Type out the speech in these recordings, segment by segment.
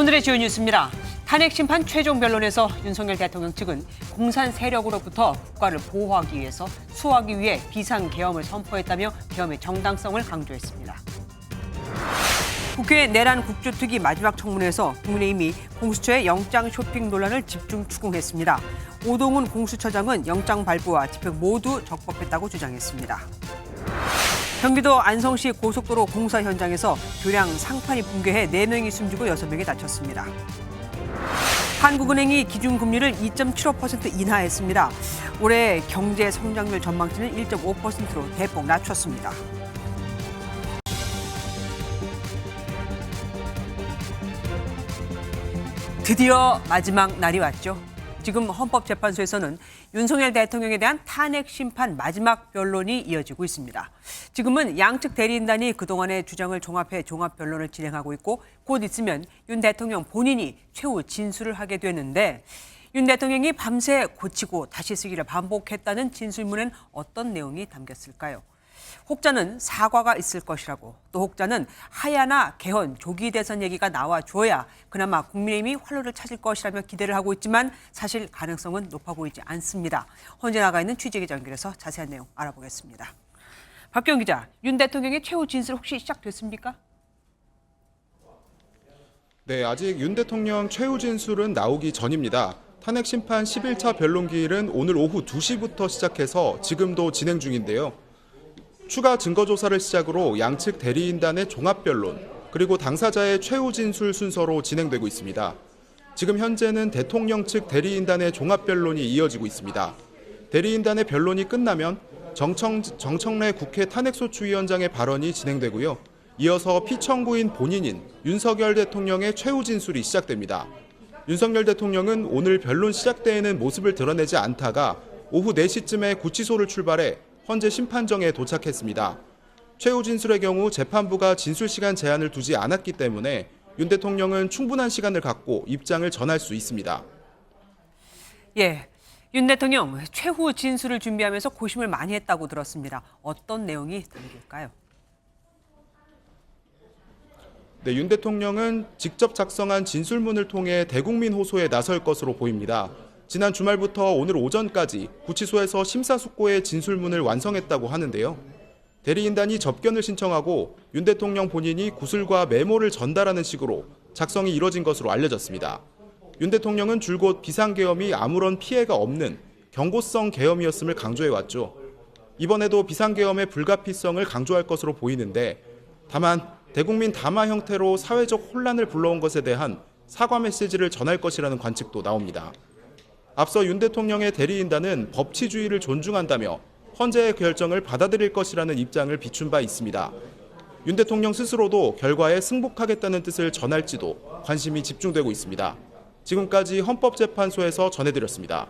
오늘의 주요 뉴스입니다. 탄핵 심판 최종 변론에서 윤석열 대통령 측은 공산 세력으로부터 국가를 보호하기 위해서 수호하기 위해 비상계엄을 선포했다며 계엄의 정당성을 강조했습니다. 국회 내란 국조특위 마지막 청문회에서 국민의힘이 공수처의 영장 쇼핑 논란을 집중 추궁했습니다. 오동훈 공수처장은 영장 발부와 집행 모두 적법했다고 주장했습니다. 경기도 안성시 고속도로 공사 현장에서 교량 상판이 붕괴해 4명이 숨지고 6명이 다쳤습니다. 한국은행이 기준금리를 2.75% 인하했습니다. 올해 경제 성장률 전망치는 1.5%로 대폭 낮췄습니다. 드디어 마지막 날이 왔죠. 지금 헌법재판소에서는 윤석열 대통령에 대한 탄핵 심판 마지막 변론이 이어지고 있습니다. 지금은 양측 대리인단이 그동안의 주장을 종합해 종합 변론을 진행하고 있고 곧 있으면 윤 대통령 본인이 최후 진술을 하게 되는데 윤 대통령이 밤새 고치고 다시 쓰기를 반복했다는 진술문엔 어떤 내용이 담겼을까요? 혹자는 사과가 있을 것이라고, 또 혹자는 하야나 개헌, 조기 대선 얘기가 나와줘야 그나마 국민의힘이 활로를 찾을 것이라며 기대를 하고 있지만 사실 가능성은 높아 보이지 않습니다. 현재 나가 있는 취재기자 연결해서 자세한 내용 알아보겠습니다. 박경 기자, 윤 대통령의 최후 진술 혹시 시작됐습니까? 네, 아직 윤 대통령 최후 진술은 나오기 전입니다. 탄핵 심판 11차 변론 기일은 오늘 오후 2시부터 시작해서 지금도 진행 중인데요. 추가 증거조사를 시작으로 양측 대리인단의 종합변론, 그리고 당사자의 최후 진술 순서로 진행되고 있습니다. 지금 현재는 대통령 측 대리인단의 종합변론이 이어지고 있습니다. 대리인단의 변론이 끝나면 정청래 국회 탄핵소추위원장의 발언이 진행되고요. 이어서 피청구인 본인인 윤석열 대통령의 최후 진술이 시작됩니다. 윤석열 대통령은 오늘 변론 시작대에는 모습을 드러내지 않다가 오후 4시쯤에 구치소를 출발해 현재 심판정에 도착했습니다. 최후 진술의 경우 재판부가 진술 시간 제한을 두지 않았기 때문에 윤 대통령은 충분한 시간을 갖고 입장을 전할 수 있습니다. 예, 윤 대통령 최후 진술을 준비하면서 고심을 많이 했다고 들었습니다. 어떤 내용이 담길까요? 네, 윤 대통령은 직접 작성한 진술문을 통해 대국민 호소에 나설 것으로 보입니다. 지난 주말부터 오늘 오전까지 구치소에서 심사숙고의 진술문을 완성했다고 하는데요. 대리인단이 접견을 신청하고 윤 대통령 본인이 구술과 메모를 전달하는 식으로 작성이 이뤄진 것으로 알려졌습니다. 윤 대통령은 줄곧 비상계엄이 아무런 피해가 없는 경고성 계엄이었음을 강조해왔죠. 이번에도 비상계엄의 불가피성을 강조할 것으로 보이는데 다만 대국민 담화 형태로 사회적 혼란을 불러온 것에 대한 사과 메시지를 전할 것이라는 관측도 나옵니다. 앞서 윤 대통령의 대리인단은 법치주의를 존중한다며 헌재의 결정을 받아들일 것이라는 입장을 비춘 바 있습니다. 윤 대통령 스스로도 결과에 승복하겠다는 뜻을 전할지도 관심이 집중되고 있습니다. 지금까지 헌법재판소에서 전해드렸습니다.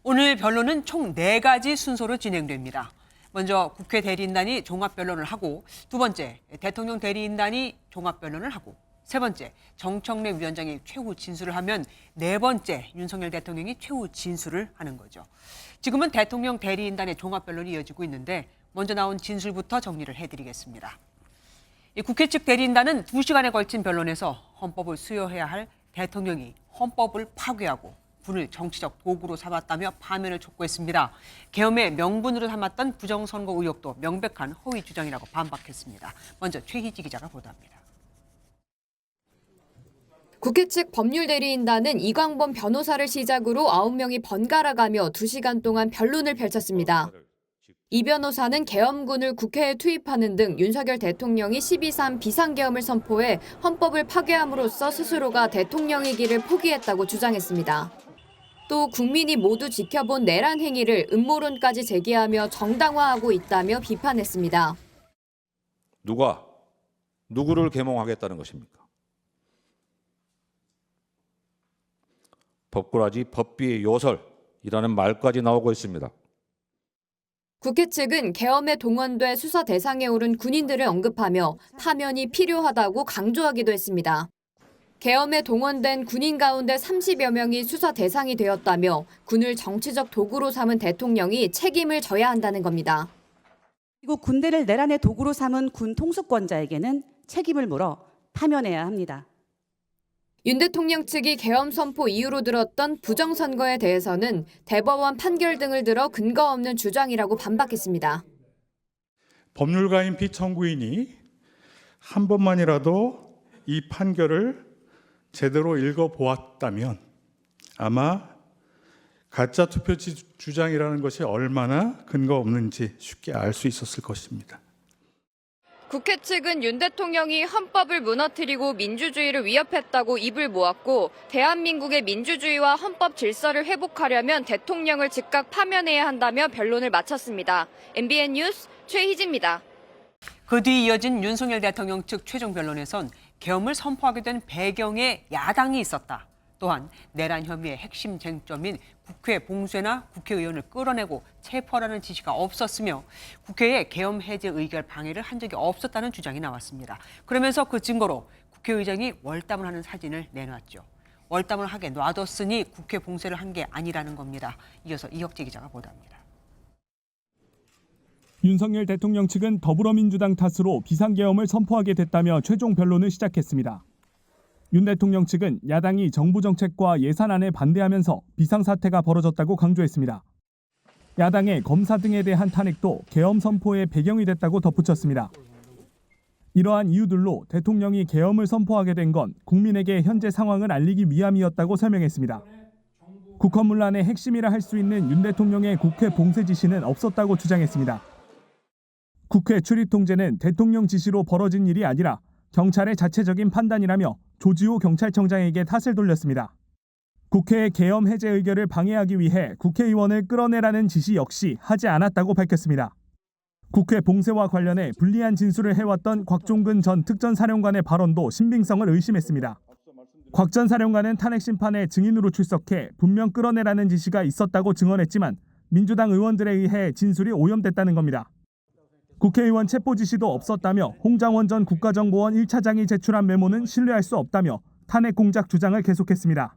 오늘 변론은 총 4가지 순서로 진행됩니다. 먼저 국회 대리인단이 종합변론을 하고, 두 번째 대통령 대리인단이 종합변론을 하고, 세 번째 정청래 위원장이 최후 진술을 하면 네 번째 윤석열 대통령이 최후 진술을 하는 거죠. 지금은 대통령 대리인단의 종합변론이 이어지고 있는데 먼저 나온 진술부터 정리를 해드리겠습니다. 국회 측 대리인단은 2시간에 걸친 변론에서 헌법을 수여해야 할 대통령이 헌법을 파괴하고 군을 정치적 도구로 삼았다며 파면을 촉구했습니다. 계엄의 명분으로 삼았던 부정선거 의혹도 명백한 허위 주장이라고 반박했습니다. 먼저 최희지 기자가 보도합니다. 국회 측 법률대리인단은 이광범 변호사를 시작으로 9명이 번갈아가며 2시간 동안 변론을 펼쳤습니다. 이 변호사는 계엄군을 국회에 투입하는 등 윤석열 대통령이 12.3 비상계엄을 선포해 헌법을 파괴함으로써 스스로가 대통령의 길을 포기했다고 주장했습니다. 또 국민이 모두 지켜본 내란 행위를 음모론까지 제기하며 정당화하고 있다며 비판했습니다. 누가 누구를 계몽하겠다는 것입니까? 법꾸라지 법비의 요설이라는 말까지 나오고 있습니다. 국회 측은 계엄에 동원돼 수사 대상에 오른 군인들을 언급하며 파면이 필요하다고 강조하기도 했습니다. 계엄에 동원된 군인 가운데 30여 명이 수사 대상이 되었다며 군을 정치적 도구로 삼은 대통령이 책임을 져야 한다는 겁니다. 그리고 군대를 내란의 도구로 삼은 군 통수권자에게는 책임을 물어 파면해야 합니다. 윤 대통령 측이 계엄 선포 이유로 들었던 부정선거에 대해서는 대법원 판결 등을 들어 근거 없는 주장이라고 반박했습니다. 법률가인 피청구인이 한 번만이라도 이 판결을 제대로 읽어보았다면 아마 가짜 투표 주장이라는 것이 얼마나 근거 없는지 쉽게 알 수 있었을 것입니다. 국회 측은 윤 대통령이 헌법을 무너뜨리고 민주주의를 위협했다고 입을 모았고 대한민국의 민주주의와 헌법 질서를 회복하려면 대통령을 즉각 파면해야 한다며 변론을 마쳤습니다. MBN 뉴스 최희지입니다. 그 뒤 이어진 윤석열 대통령 측 최종 변론에선 계엄을 선포하게 된 배경에 야당이 있었다. 또한 내란 혐의의 핵심 쟁점인 국회 봉쇄나 국회의원을 끌어내고 체포하라는 지시가 없었으며 국회에 계엄 해제 의결 방해를 한 적이 없었다는 주장이 나왔습니다. 그러면서 그 증거로 국회의장이 월담을 하는 사진을 내놨죠. 월담을 하게 놔뒀으니 국회 봉쇄를 한 게 아니라는 겁니다. 이어서 이혁재 기자가 보도합니다. 윤석열 대통령 측은 더불어민주당 탓으로 비상계엄을 선포하게 됐다며 최종 변론을 시작했습니다. 윤 대통령 측은 야당이 정부 정책과 예산안에 반대하면서 비상사태가 벌어졌다고 강조했습니다. 야당의 검사 등에 대한 탄핵도 계엄 선포의 배경이 됐다고 덧붙였습니다. 이러한 이유들로 대통령이 계엄을 선포하게 된 건 국민에게 현재 상황을 알리기 위함이었다고 설명했습니다. 국헌문란의 핵심이라 할 수 있는 윤 대통령의 국회 봉쇄 지시는 없었다고 주장했습니다. 국회 출입 통제는 대통령 지시로 벌어진 일이 아니라 경찰의 자체적인 판단이라며 조지호 경찰청장에게 탓을 돌렸습니다. 국회의 계엄 해제 의결을 방해하기 위해 국회의원을 끌어내라는 지시 역시 하지 않았다고 밝혔습니다. 국회 봉쇄와 관련해 불리한 진술을 해왔던 곽종근 전 특전사령관의 발언도 신빙성을 의심했습니다. 곽 전 사령관은 탄핵 심판에 증인으로 출석해 분명 끌어내라는 지시가 있었다고 증언했지만 민주당 의원들에 의해 진술이 오염됐다는 겁니다. 국회의원 체포 지시도 없었다며 홍장원 전 국가정보원 1차장이 제출한 메모는 신뢰할 수 없다며 탄핵 공작 주장을 계속했습니다.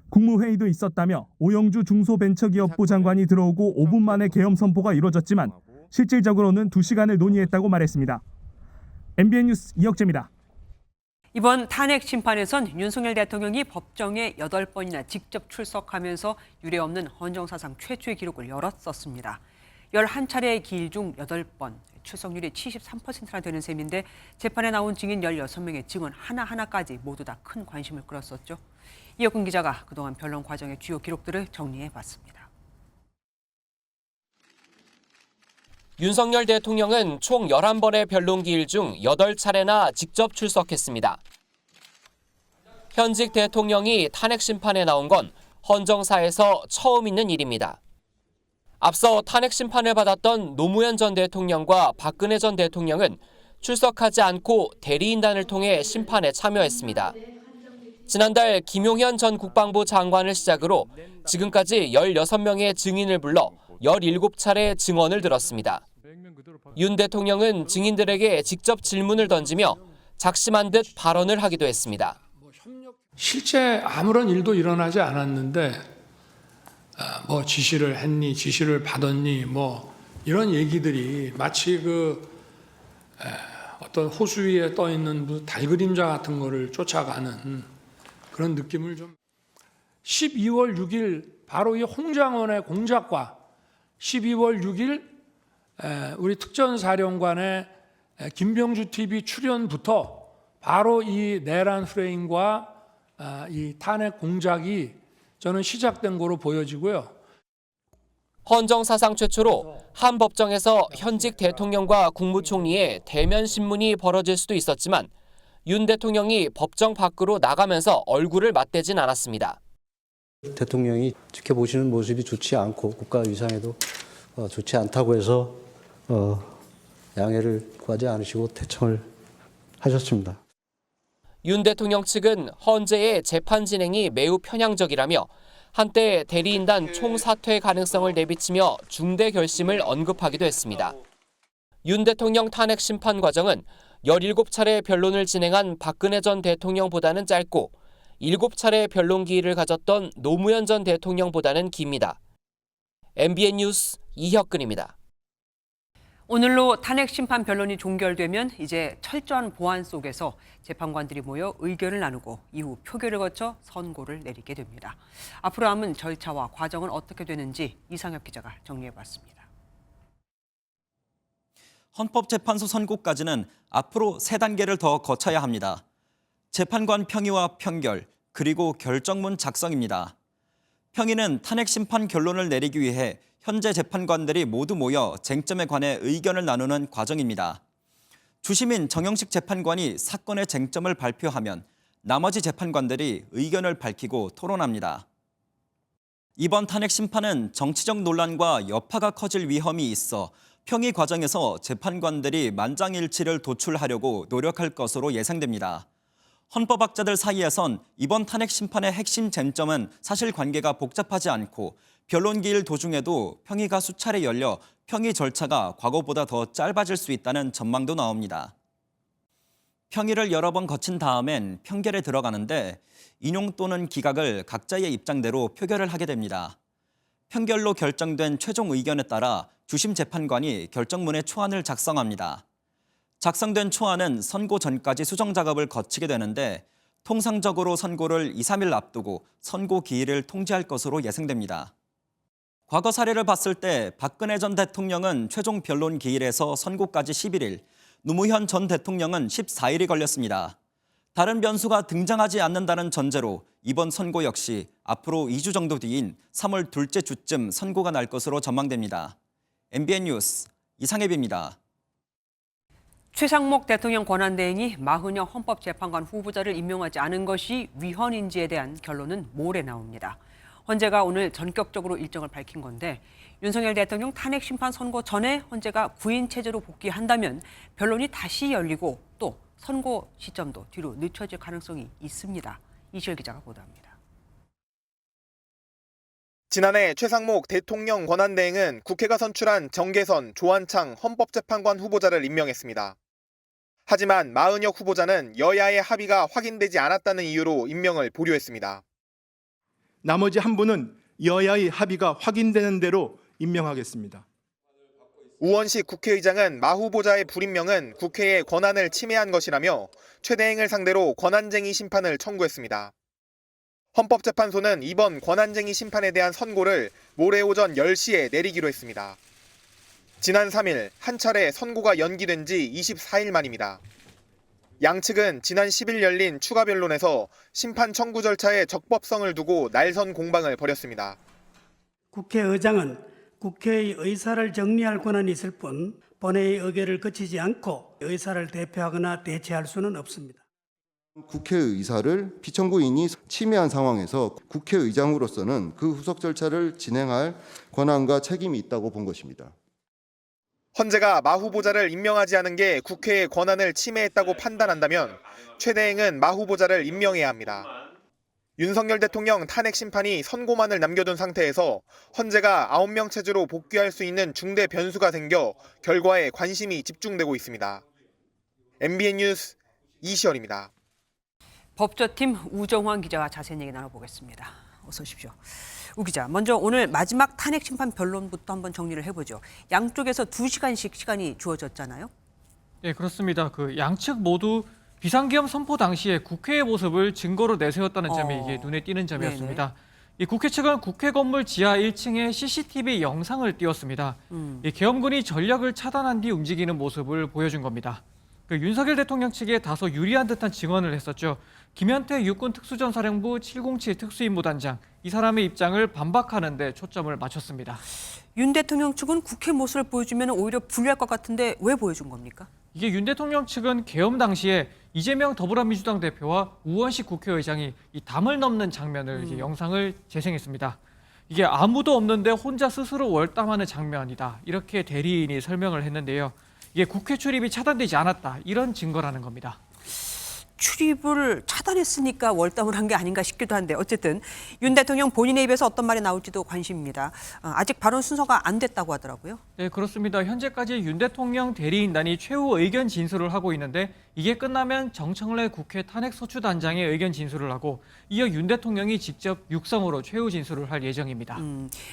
국무회의도 있었다며 오영주 중소벤처기업부 장관이 들어오고 5분 만에 계엄 선포가 이루어졌지만 실질적으로는 2시간을 논의했다고 말했습니다. MBN 뉴스 이혁재입니다. 이번 탄핵 심판에선 윤석열 대통령이 법정에 8번이나 직접 출석하면서 유례없는 헌정사상 최초의 기록을 열었었습니다. 11차례의 기일 중 8번, 출석률이 73%나 되는 셈인데 재판에 나온 증인 16명의 증언 하나하나까지 모두 다 큰 관심을 끌었었죠. 이혁근 기자가 그동안 변론 과정의 주요 기록들을 정리해봤습니다. 윤석열 대통령은 총 11번의 변론 기일 중 8차례나 직접 출석했습니다. 현직 대통령이 탄핵 심판에 나온 건 헌정사에서 처음 있는 일입니다. 앞서 탄핵 심판을 받았던 노무현 전 대통령과 박근혜 전 대통령은 출석하지 않고 대리인단을 통해 심판에 참여했습니다. 지난달 김용현 전 국방부 장관을 시작으로 지금까지 16명의 증인을 불러 17차례 증언을 들었습니다. 윤 대통령은 증인들에게 직접 질문을 던지며 작심한 듯 발언을 하기도 했습니다. 실제 아무런 일도 일어나지 않았는데 뭐 지시를 했니, 지시를 받았니, 뭐 이런 얘기들이 마치 어떤 호수 위에 떠 있는 달 그림자 같은 거를 쫓아가는 그런 느낌을 좀. 12월 6일 바로 이 홍장원의 공작과 12월 6일 우리 특전사령관의 김병주 TV 출연부터 바로 이 내란 프레임과 이 탄핵 공작이 저는 시작된 거로 보여지고요. 헌정사상 최초로 한 법정에서 현직 대통령과 국무총리의 대면 신문이 벌어질 수도 있었지만 윤 대통령이 법정 밖으로 나가면서 얼굴을 맞대진 않았습니다. 대통령이 지켜보시는 모습이 좋지 않고 국가 위상에도 좋지 않다고 해서 양해를 구하지 않으시고 퇴청을 하셨습니다. 윤 대통령 측은 헌재의 재판 진행이 매우 편향적이라며 한때 대리인단 총사퇴 가능성을 내비치며 중대 결심을 언급하기도 했습니다. 윤 대통령 탄핵 심판 과정은 17차례 변론을 진행한 박근혜 전 대통령보다는 짧고 7차례 변론 기일을 가졌던 노무현 전 대통령보다는 깁니다. MBN 뉴스 이혁근입니다. 오늘로 탄핵 심판 변론이 종결되면 이제 철저한 보안 속에서 재판관들이 모여 의견을 나누고 이후 표결을 거쳐 선고를 내리게 됩니다. 앞으로 남은 절차와 과정은 어떻게 되는지 이상혁 기자가 정리해봤습니다. 헌법재판소 선고까지는 앞으로 3단계를 더 거쳐야 합니다. 재판관 평의와 평결, 그리고 결정문 작성입니다. 평의는 탄핵 심판 결론을 내리기 위해 현재 재판관들이 모두 모여 쟁점에 관해 의견을 나누는 과정입니다. 주심인 정영식 재판관이 사건의 쟁점을 발표하면 나머지 재판관들이 의견을 밝히고 토론합니다. 이번 탄핵 심판은 정치적 논란과 여파가 커질 위험이 있어 평의 과정에서 재판관들이 만장일치를 도출하려고 노력할 것으로 예상됩니다. 헌법학자들 사이에선 이번 탄핵 심판의 핵심 쟁점은 사실관계가 복잡하지 않고 변론기일 도중에도 평의가 수차례 열려 평의 절차가 과거보다 더 짧아질 수 있다는 전망도 나옵니다. 평의를 여러 번 거친 다음엔 평결에 들어가는데 인용 또는 기각을 각자의 입장대로 표결을 하게 됩니다. 평결로 결정된 최종 의견에 따라 주심 재판관이 결정문의 초안을 작성합니다. 작성된 초안은 선고 전까지 수정 작업을 거치게 되는데 통상적으로 선고를 2, 3일 앞두고 선고 기일을 통지할 것으로 예상됩니다. 과거 사례를 봤을 때 박근혜 전 대통령은 최종 변론 기일에서 선고까지 11일, 노무현 전 대통령은 14일이 걸렸습니다. 다른 변수가 등장하지 않는다는 전제로 이번 선고 역시 앞으로 2주 정도 뒤인 3월 둘째 주쯤 선고가 날 것으로 전망됩니다. MBN 뉴스 이상혜비입니다. 최상목 대통령 권한대행이 마흔여 헌법재판관 후보자를 임명하지 않은 것이 위헌인지에 대한 결론은 모레 나옵니다. 헌재가 오늘 전격적으로 일정을 밝힌 건데 윤석열 대통령 탄핵 심판 선고 전에 헌재가 구인 체제로 복귀한다면 변론이 다시 열리고 또 선고 시점도 뒤로 늦춰질 가능성이 있습니다. 이시열 기자가 보도합니다. 지난해 최상목 대통령 권한대행은 국회가 선출한 정계선, 조한창 헌법재판관 후보자를 임명했습니다. 하지만 마은혁 후보자는 여야의 합의가 확인되지 않았다는 이유로 임명을 보류했습니다. 나머지 한 분은 여야의 합의가 확인되는 대로 임명하겠습니다. 우원식 국회의장은 마 후보자의 불임명은 국회의 권한을 침해한 것이라며 최 대행을 상대로 권한쟁의 심판을 청구했습니다. 헌법재판소는 이번 권한쟁의 심판에 대한 선고를 모레 오전 10시에 내리기로 했습니다. 지난 3일 한 차례 선고가 연기된 지 24일 만입니다. 양측은 지난 10일 열린 추가 변론에서 심판 청구 절차의 적법성을 두고 날선 공방을 벌였습니다. 국회의장은 국회의 의사를 정리할 권한이 있을 뿐 본회의 의결을 거치지 않고 의사를 대표하거나 대체할 수는 없습니다. 국회의사를 피청구인이 침해한 상황에서 국회의장으로서는 그 후속 절차를 진행할 권한과 책임이 있다고 본 것입니다. 헌재가 마 후보자를 임명하지 않은 게 국회의 권한을 침해했다고 판단한다면 최 대행은 마 후보자를 임명해야 합니다. 윤석열 대통령 탄핵 심판이 선고만을 남겨둔 상태에서 헌재가 9명 체제로 복귀할 수 있는 중대 변수가 생겨 결과에 관심이 집중되고 있습니다. MBN 뉴스 이시열입니다. 법조팀 우정환 기자와 자세한 얘기 나눠보겠습니다. 어서 오십시오. 우 기자, 먼저 오늘 마지막 탄핵 심판 변론부터 한번 정리를 해보죠. 양쪽에서 2시간씩 시간이 주어졌잖아요. 네, 그렇습니다. 양측 모두 비상계엄 선포 당시에 국회의 모습을 증거로 내세웠다는 점이 이게 눈에 띄는 점이었습니다. 이 국회 측은 국회 건물 지하 1층에 CCTV 영상을 띄웠습니다. 이 계엄군이 전력을 차단한 뒤 움직이는 모습을 보여준 겁니다. 윤석열 대통령 측에 다소 유리한 듯한 증언을 했었죠. 김현태 육군 특수전사령부 707 특수임무단장, 이 사람의 입장을 반박하는 데 초점을 맞췄습니다. 윤 대통령 측은 국회 모습을 보여주면 오히려 불리할 것 같은데 왜 보여준 겁니까? 이게 윤 대통령 측은 계엄 당시에 이재명 더불어민주당 대표와 우원식 국회의장이 이 담을 넘는 장면을 이제 영상을 재생했습니다. 이게 아무도 없는데 혼자 스스로 월담하는 장면이다. 이렇게 대리인이 설명을 했는데요. 이게 국회 출입이 차단되지 않았다. 이런 증거라는 겁니다. 출입을 차단했으니까 월담을 한 게 아닌가 싶기도 한데 어쨌든 윤 대통령 본인의 입에서 어떤 말이 나올지도 관심입니다. 아직 발언 순서가 안 됐다고 하더라고요. 네, 그렇습니다. 현재까지 윤 대통령 대리인단이 최후 의견 진술을 하고 있는데 이게 끝나면 정청래 국회 탄핵소추단장의 의견 진술을 하고 이어 윤 대통령이 직접 육성으로 최후 진술을 할 예정입니다.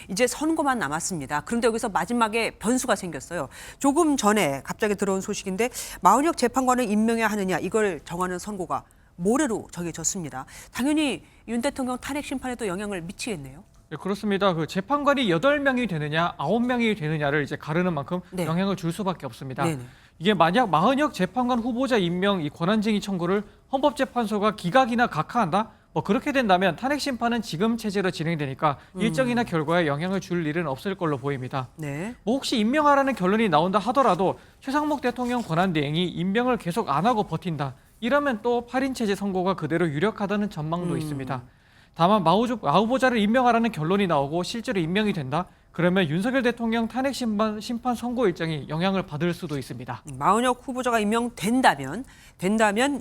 이제 선고만 남았습니다. 그런데 여기서 마지막에 변수가 생겼어요. 조금 전에 갑자기 들어온 소식인데 마은혁 재판관을 임명해야 하느냐 이걸 정하는 선고가 모레로 정해졌습니다. 당연히 윤 대통령 탄핵 심판에도 영향을 미치겠네요. 네, 그렇습니다. 그 재판관이 8명이 되느냐, 9명이 되느냐를 이제 가르는 만큼 네. 영향을 줄 수밖에 없습니다. 네네. 이게 만약 마은혁 재판관 후보자 임명 이 권한쟁의 청구를 헌법재판소가 기각이나 각하한다? 뭐 그렇게 된다면 탄핵 심판은 지금 체제로 진행되니까 일정이나 결과에 영향을 줄 일은 없을 걸로 보입니다. 네. 뭐 혹시 임명하라는 결론이 나온다 하더라도 최상목 대통령 권한대행이 임명을 계속 안 하고 버틴다. 이러면 또 8인 체제 선고가 그대로 유력하다는 전망도 있습니다. 다만 마 후보자를 임명하라는 결론이 나오고 실제로 임명이 된다? 그러면 윤석열 대통령 탄핵 심판 선고 일정이 영향을 받을 수도 있습니다. 마은혁 후보자가 임명된다면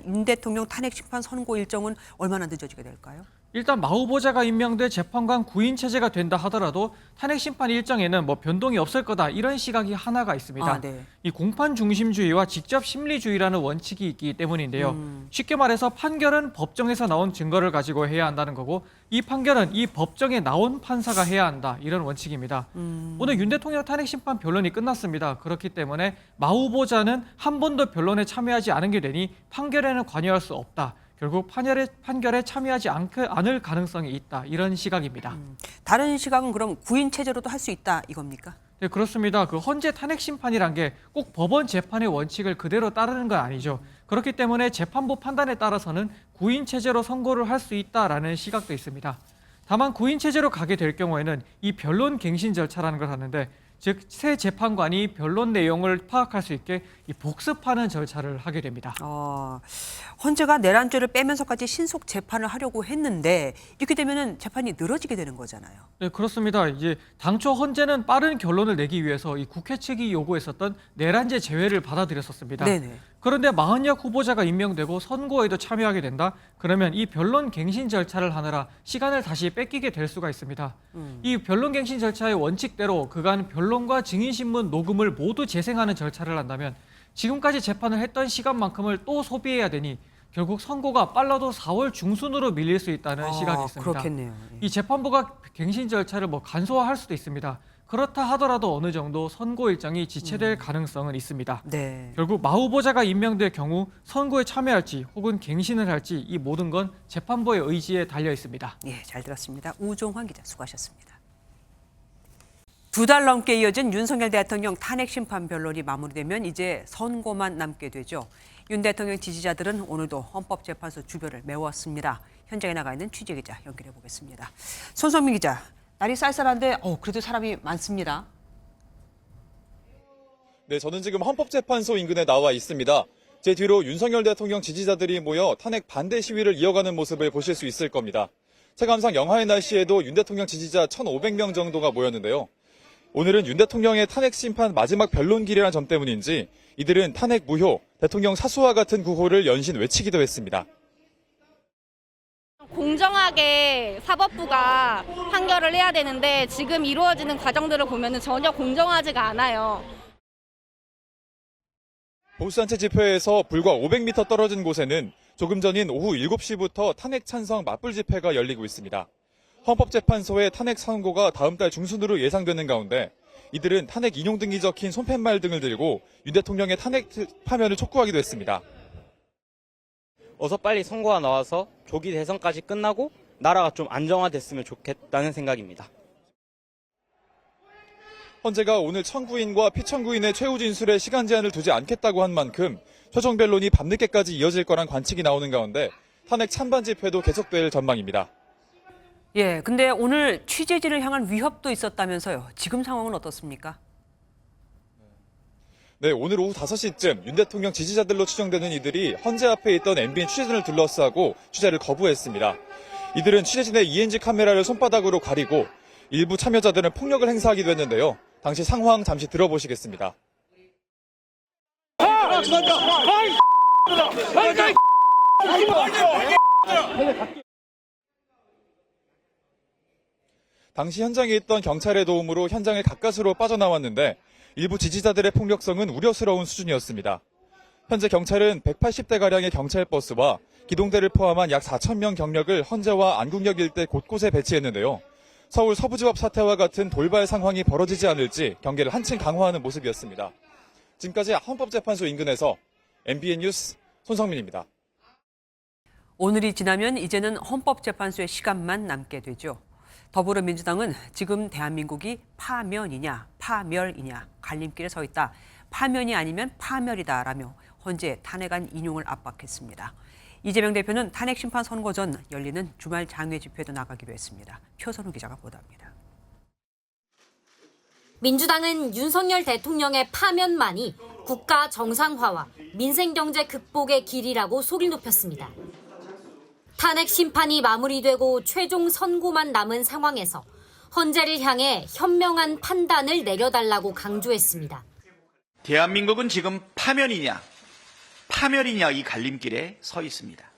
윤 대통령 탄핵 심판 선고 일정은 얼마나 늦어지게 될까요? 일단 마 후보자가 임명돼 재판관 9인 체제가 된다 하더라도 탄핵 심판 일정에는 뭐 변동이 없을 거다 이런 시각이 하나가 있습니다. 네. 이 공판 중심주의와 직접 심리주의라는 원칙이 있기 때문인데요. 쉽게 말해서 판결은 법정에서 나온 증거를 가지고 해야 한다는 거고 이 판결은 이 법정에 나온 판사가 해야 한다 이런 원칙입니다. 오늘 윤 대통령 탄핵 심판 변론이 끝났습니다. 그렇기 때문에 마 후보자는 한 번도 변론에 참여하지 않은 게 되니 판결에는 관여할 수 없다. 결국 판결에 참여하지 않을 가능성이 있다. 이런 시각입니다. 다른 시각은 그럼 9인 체제로도 할 수 있다 이겁니까? 네, 그렇습니다. 그 헌재 탄핵 심판이란 게 꼭 법원 재판의 원칙을 그대로 따르는 건 아니죠. 그렇기 때문에 재판부 판단에 따라서는 9인 체제로 선고를 할 수 있다라는 시각도 있습니다. 다만 9인 체제로 가게 될 경우에는 이 변론 갱신 절차라는 걸 하는데 즉 새 재판관이 변론 내용을 파악할 수 있게 이 복습하는 절차를 하게 됩니다. 헌재가 내란죄를 빼면서까지 신속 재판을 하려고 했는데 이렇게 되면은 재판이 늘어지게 되는 거잖아요. 네, 그렇습니다. 이제 당초 헌재는 빠른 결론을 내기 위해서 이 국회 측이 요구했었던 내란죄 제외를 받아들였었습니다. 네네. 그런데 마은혁 후보자가 임명되고 선고에도 참여하게 된다? 그러면 이 변론 갱신 절차를 하느라 시간을 다시 뺏기게 될 수가 있습니다. 이 변론 갱신 절차의 원칙대로 그간 변론과 증인신문 녹음을 모두 재생하는 절차를 한다면 지금까지 재판을 했던 시간만큼을 또 소비해야 되니 결국 선고가 빨라도 4월 중순으로 밀릴 수 있다는 시각이 있습니다. 그렇겠네요. 이 재판부가 갱신 절차를 간소화할 수도 있습니다. 그렇다 하더라도 어느 정도 선고 일정이 지체될 가능성은 있습니다. 네. 결국 마 후보자가 임명될 경우 선고에 참여할지 혹은 갱신을 할지 이 모든 건 재판부의 의지에 달려 있습니다. 예, 잘 들었습니다. 우종환 기자 수고하셨습니다. 2달 넘게 이어진 윤석열 대통령 탄핵 심판 변론이 마무리되면 이제 선고만 남게 되죠. 윤 대통령 지지자들은 오늘도 헌법재판소 주변을 메웠습니다. 현장에 나가 있는 취재기자 연결해 보겠습니다. 손성민 기자, 날이 쌀쌀한데 그래도 사람이 많습니다. 네, 저는 지금 헌법재판소 인근에 나와 있습니다. 제 뒤로 윤석열 대통령 지지자들이 모여 탄핵 반대 시위를 이어가는 모습을 보실 수 있을 겁니다. 체감상 영하의 날씨에도 윤 대통령 지지자 1,500명 정도가 모였는데요. 오늘은 윤 대통령의 탄핵 심판 마지막 변론길이라는 점 때문인지 이들은 탄핵 무효, 대통령 사수와 같은 구호를 연신 외치기도 했습니다. 공정하게 사법부가 판결을 해야 되는데 지금 이루어지는 과정들을 보면 전혀 공정하지가 않아요. 보수단체 집회에서 불과 500m 떨어진 곳에는 조금 전인 오후 7시부터 탄핵 찬성 맞불 집회가 열리고 있습니다. 헌법재판소의 탄핵 선고가 다음 달 중순으로 예상되는 가운데 이들은 탄핵 인용 등이 적힌 손팻말 등을 들고 윤 대통령의 탄핵 파면을 촉구하기도 했습니다. 어서 빨리 선고가 나와서 조기 대선까지 끝나고 나라가 좀 안정화됐으면 좋겠다는 생각입니다. 헌재가 오늘 청구인과 피청구인의 최후 진술에 시간 제한을 두지 않겠다고 한 만큼 최종 변론이 밤늦게까지 이어질 거란 관측이 나오는 가운데 탄핵 찬반 집회도 계속될 전망입니다. 예, 근데 오늘 취재진을 향한 위협도 있었다면서요. 지금 상황은 어떻습니까? 네, 오늘 오후 5시쯤 윤 대통령 지지자들로 추정되는 이들이 헌재 앞에 있던 MBN 취재진을 둘러싸고 취재를 거부했습니다. 이들은 취재진의 ENG 카메라를 손바닥으로 가리고 일부 참여자들은 폭력을 행사하기도 했는데요. 당시 상황 잠시 들어보시겠습니다. 당시 현장에 있던 경찰의 도움으로 현장을 가까스로 빠져나왔는데 일부 지지자들의 폭력성은 우려스러운 수준이었습니다. 현재 경찰은 180대가량의 경찰버스와 기동대를 포함한 약 4,000명 경력을 헌재와 안국역 일대 곳곳에 배치했는데요. 서울 서부지법 사태와 같은 돌발 상황이 벌어지지 않을지 경계를 한층 강화하는 모습이었습니다. 지금까지 헌법재판소 인근에서 MBN 뉴스 손성민입니다. 오늘이 지나면 이제는 헌법재판소의 시간만 남게 되죠. 더불어민주당은 지금 대한민국이 파면이냐 파멸이냐 갈림길에 서 있다. 파면이 아니면 파멸이다라며 헌재 탄핵안 인용을 압박했습니다. 이재명 대표는 탄핵 심판 선고 전 열리는 주말 장외 집회도 나가기로 했습니다. 표선우 기자가 보도합니다. 민주당은 윤석열 대통령의 파면만이 국가 정상화와 민생경제 극복의 길이라고 소리를 높였습니다. 탄핵 심판이 마무리되고 최종 선고만 남은 상황에서 헌재를 향해 현명한 판단을 내려달라고 강조했습니다. 대한민국은 지금 파면이냐 파멸이냐 이 갈림길에 서 있습니다.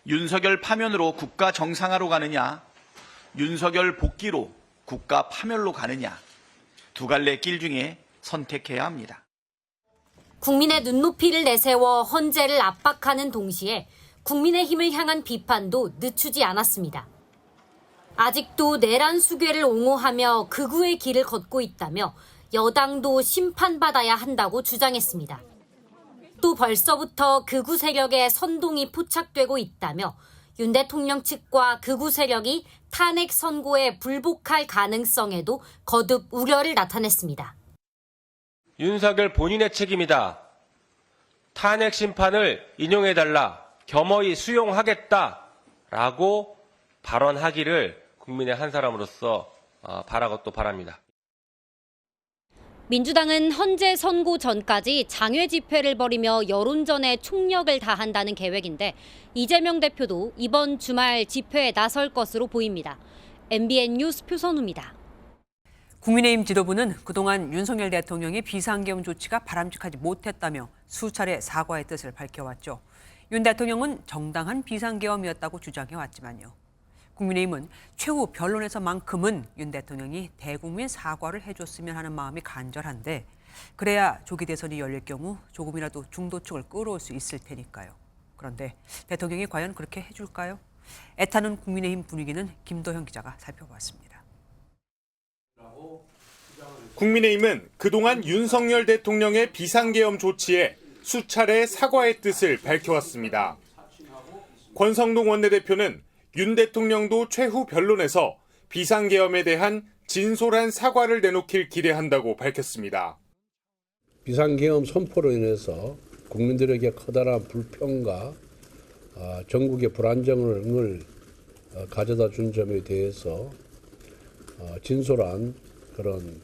윤석열 파면으로 국가 정상화로 가느냐, 윤석열 복귀로 국가 파멸로 가느냐, 두 갈래 길 중에 선택해야 합니다. 국민의 눈높이를 내세워 헌재를 압박하는 동시에 국민의힘을 향한 비판도 늦추지 않았습니다. 아직도 내란 수괴를 옹호하며 극우의 길을 걷고 있다며 여당도 심판받아야 한다고 주장했습니다. 또 벌써부터 극우 세력의 선동이 포착되고 있다며 윤 대통령 측과 극우 세력이 탄핵 선고에 불복할 가능성에도 거듭 우려를 나타냈습니다. 윤석열 본인의 책임이다. 탄핵 심판을 인용해달라. 겸허히 수용하겠다라고 발언하기를 국민의 한 사람으로서 바라고 또 바랍니다. 민주당은 헌재 선고 전까지 장외 집회를 벌이며 여론전에 총력을 다한다는 계획인데 이재명 대표도 이번 주말 집회에 나설 것으로 보입니다. MBN 뉴스 표선우입니다. 국민의힘 지도부는 그동안 윤석열 대통령의 비상계엄 조치가 바람직하지 못했다며 수차례 사과의 뜻을 밝혀왔죠. 윤 대통령은 정당한 비상계엄이었다고 주장해왔지만요. 국민의힘은 최후 변론에서만큼은 윤 대통령이 대국민 사과를 해줬으면 하는 마음이 간절한데 그래야 조기 대선이 열릴 경우 조금이라도 중도층을 끌어올 수 있을 테니까요. 그런데 대통령이 과연 그렇게 해줄까요? 애타는 국민의힘 분위기는 김도형 기자가 살펴봤습니다. 국민의힘은 그동안 윤석열 대통령의 비상계엄 조치에 수차례 사과의 뜻을 밝혀왔습니다. 권성동 원내대표는 윤 대통령도 최후 변론에서 비상계엄에 대한 진솔한 사과를 내놓길 기대한다고 밝혔습니다. 비상계엄 선포로 인해서 국민들에게 커다란 불평과 전국의 불안정을 가져다 준 점에 대해서 진솔한 그런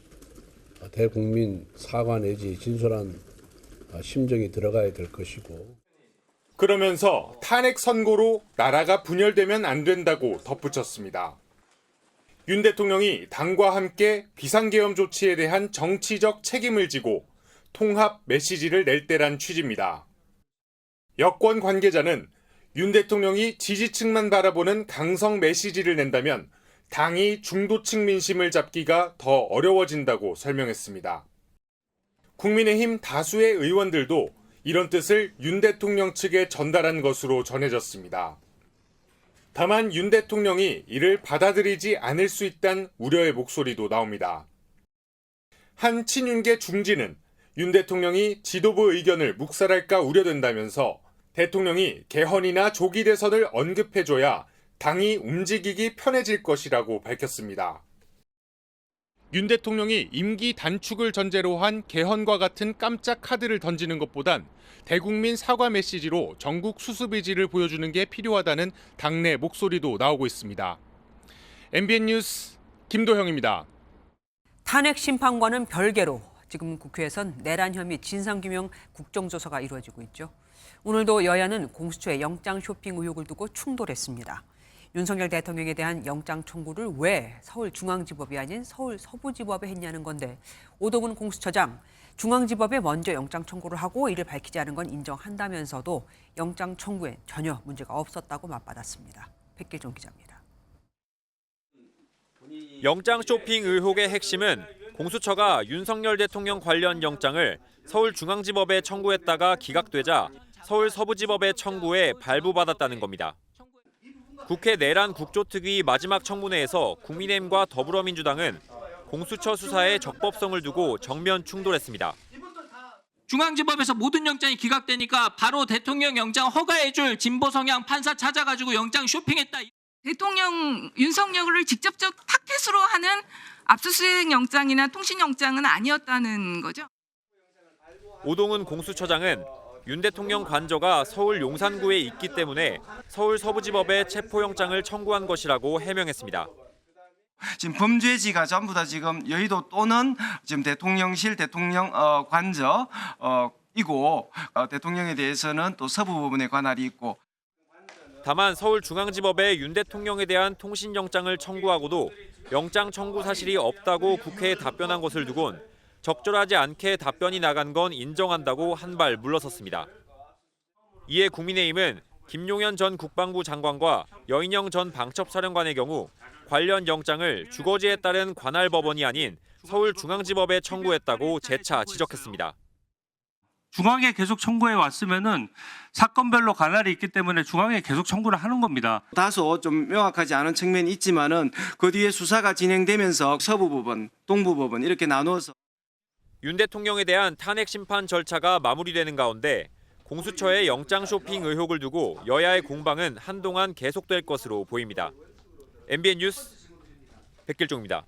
대국민 사과 내지 진솔한 심정이 들어가야 될 것이고 그러면서 탄핵 선고로 나라가 분열되면 안 된다고 덧붙였습니다. 윤 대통령이 당과 함께 비상계엄 조치에 대한 정치적 책임을 지고 통합 메시지를 낼 때란 취지입니다. 여권 관계자는 윤 대통령이 지지층만 바라보는 강성 메시지를 낸다면 당이 중도층 민심을 잡기가 더 어려워진다고 설명했습니다. 국민의힘 다수의 의원들도 이런 뜻을 윤 대통령 측에 전달한 것으로 전해졌습니다. 다만 윤 대통령이 이를 받아들이지 않을 수 있다는 우려의 목소리도 나옵니다. 한 친윤계 중진은 윤 대통령이 지도부 의견을 묵살할까 우려된다면서 대통령이 개헌이나 조기 대선을 언급해줘야 당이 움직이기 편해질 것이라고 밝혔습니다. 윤 대통령이 임기 단축을 전제로 한 개헌과 같은 깜짝 카드를 던지는 것보단 대국민 사과 메시지로 전국 수습 의지를 보여주는 게 필요하다는 당내 목소리도 나오고 있습니다. MBN 뉴스 김도형입니다. 탄핵 심판과는 별개로 지금 국회에선 내란 혐의 진상규명 국정조사가 이루어지고 있죠. 오늘도 여야는 공수처의 영장 쇼핑 의혹을 두고 충돌했습니다. 윤석열 대통령에 대한 영장 청구를 왜 서울중앙지법이 아닌 서울 서부지법에 했냐는 건데 오동훈 공수처장, 중앙지법에 먼저 영장 청구를 하고 이를 밝히지 않은 건 인정한다면서도 영장 청구에 전혀 문제가 없었다고 맞받았습니다. 백길종 기자입니다. 영장 쇼핑 의혹의 핵심은 공수처가 윤석열 대통령 관련 영장을 서울중앙지법에 청구했다가 기각되자 서울서부지법에 청구해 발부받았다는 겁니다. 국회 내란 국조특위 마지막 청문회에서 국민의힘과 더불어민주당은 공수처 수사의 적법성을 두고 정면 충돌했습니다. 중앙지법에서 모든 영장이 기각되니까 바로 대통령 영장 허가해줄 진보 성향 판사 찾아가지고 영장 쇼핑했다. 대통령 윤석열을 직접적 타켓으로 하는 압수수색 영장이나 통신 영장은 아니었다는 거죠. 오동훈 공수처장은 윤 대통령 관저가 서울 용산구에 있기 때문에 서울 서부지법에 체포영장을 청구한 것이라고 해명했습니다. 지금 범죄지가 전부 다 지금 여의도 또는 지금 대통령실, 대통령 관저이고 대통령에 대해서는 또 서부법원의 관할이 있고. 다만 서울중앙지법에 윤 대통령에 대한 통신영장을 청구하고도 영장 청구 사실이 없다고 국회에 답변한 것을 두곤 적절하지 않게 답변이 나간 건 인정한다고 한 발 물러섰습니다. 이에 국민의힘은 김용현 전 국방부 장관과 여인영 전 방첩사령관의 경우 관련 영장을 주거지에 따른 관할법원이 아닌 서울중앙지법에 청구했다고 재차 지적했습니다. 중앙에 계속 청구해 왔으면은 사건별로 관할이 있기 때문에 중앙에 계속 청구를 하는 겁니다. 다소 좀 명확하지 않은 측면이 있지만은 그 뒤에 수사가 진행되면서 서부법원, 동부법원 이렇게 나누어서 윤 대통령에 대한 탄핵 심판 절차가 마무리되는 가운데 공수처의 영장 쇼핑 의혹을 두고 여야의 공방은 한동안 계속될 것으로 보입니다. MBN 뉴스 백길종입니다.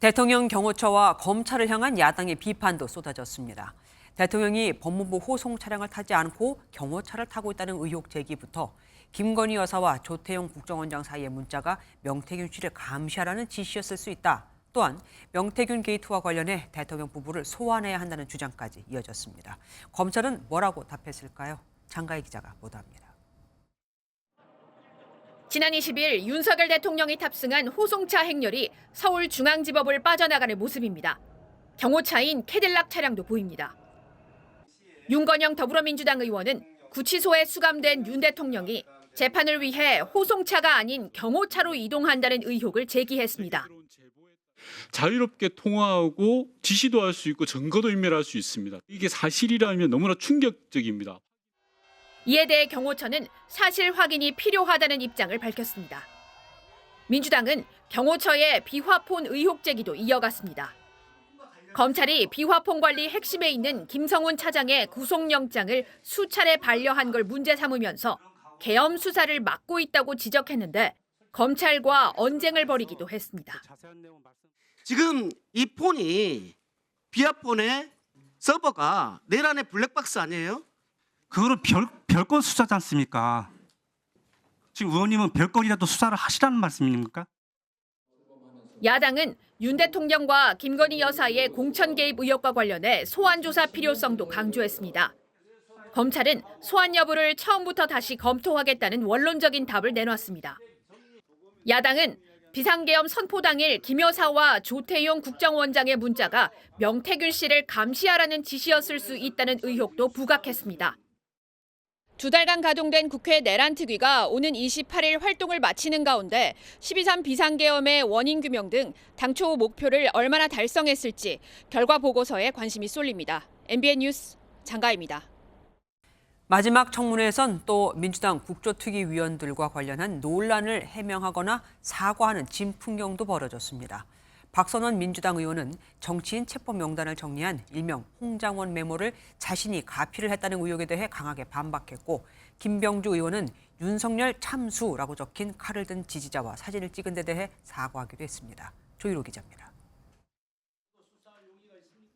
대통령 경호처와 검찰을 향한 야당의 비판도 쏟아졌습니다. 대통령이 법무부 호송 차량을 타지 않고 경호차를 타고 있다는 의혹 제기부터 김건희 여사와 조태용 국정원장 사이의 문자가 명태균 씨를 감시하라는 지시였을 수 있다. 또한 명태균 게이트와 관련해 대통령 부부를 소환해야 한다는 주장까지 이어졌습니다. 검찰은 뭐라고 답했을까요? 장가희 기자가 보도합니다. 지난 20일 윤석열 대통령이 탑승한 호송차 행렬이 서울중앙지법을 빠져나가는 모습입니다. 경호차인 캐딜락 차량도 보입니다. 윤건영 더불어민주당 의원은 구치소에 수감된 윤 대통령이 재판을 위해 호송차가 아닌 경호차로 이동한다는 의혹을 제기했습니다. 자유롭게 통화하고 지시도 할 수 있고 증거도 인멸할 수 있습니다. 이게 사실이라면 너무나 충격적입니다. 이에 대해 경호처는 사실 확인이 필요하다는 입장을 밝혔습니다. 민주당은 경호처의 비화폰 의혹 제기도 이어갔습니다. 검찰이 비화폰 관리 핵심에 있는 김성훈 차장의 구속영장을 수차례 반려한 걸 문제 삼으면서 계엄 수사를 막고 있다고 지적했는데 검찰과 언쟁을 벌이기도 했습니다. 지금 이 폰이 비화폰의 서버가 내란의 블랙박스 아니에요? 그거는 별건 수사지 않습니까? 지금 의원님은 별건이라도 수사를 하시라는 말씀입니까? 야당은 윤 대통령과 김건희 여사의 공천 개입 의혹과 관련해 소환 조사 필요성도 강조했습니다. 검찰은 소환 여부를 처음부터 다시 검토하겠다는 원론적인 답을 내놨습니다. 야당은 비상계엄 선포 당일 김 여사와 조태용 국정원장의 문자가 명태균 씨를 감시하라는 지시였을 수 있다는 의혹도 부각했습니다. 2달간 가동된 국회 내란특위가 오는 28일 활동을 마치는 가운데 12.3 비상계엄의 원인 규명 등 당초 목표를 얼마나 달성했을지 결과 보고서에 관심이 쏠립니다. MBN 뉴스 장가희입니다. 마지막 청문회에선 또 민주당 국조특위 위원들과 관련한 논란을 해명하거나 사과하는 진풍경도 벌어졌습니다. 박선원 민주당 의원은 정치인 체포 명단을 정리한 일명 홍장원 메모를 자신이 가피를 했다는 의혹에 대해 강하게 반박했고, 김병주 의원은 윤석열 참수라고 적힌 칼을 든 지지자와 사진을 찍은 데 대해 사과하기도 했습니다. 조희로 기자입니다.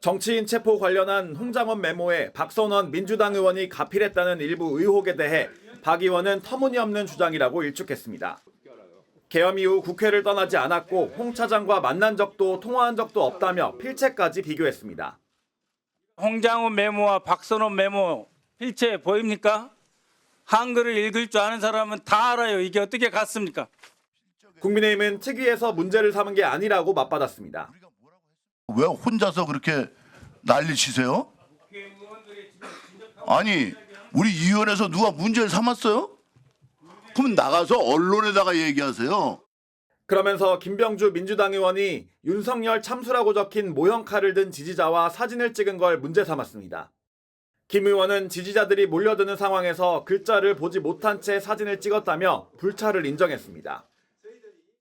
정치인 체포 관련한 홍장원 메모에 박선원 민주당 의원이 가필했다는 일부 의혹에 대해 박 의원은 터무니없는 주장이라고 일축했습니다. 계엄 이후 국회를 떠나지 않았고 홍 차장과 만난 적도 통화한 적도 없다며 필체까지 비교했습니다. 홍장원 메모와 박선원 메모 필체 보입니까? 한글을 읽을 줄 아는 사람은 다 알아요. 이게 어떻게 갔습니까? 국민의힘은 특위에서 문제를 삼은 게 아니라고 맞받았습니다. 왜 혼자서 그렇게 난리치세요? 아니, 우리 위원회에서 누가 문제를 삼았어요? 그럼 나가서 언론에다가 얘기하세요. 그러면서 김병주 민주당 의원이 윤석열 참수라고 적힌 모형 칼을 든 지지자와 사진을 찍은 걸 문제 삼았습니다. 김 의원은 지지자들이 몰려드는 상황에서 글자를 보지 못한 채 사진을 찍었다며 불찰을 인정했습니다.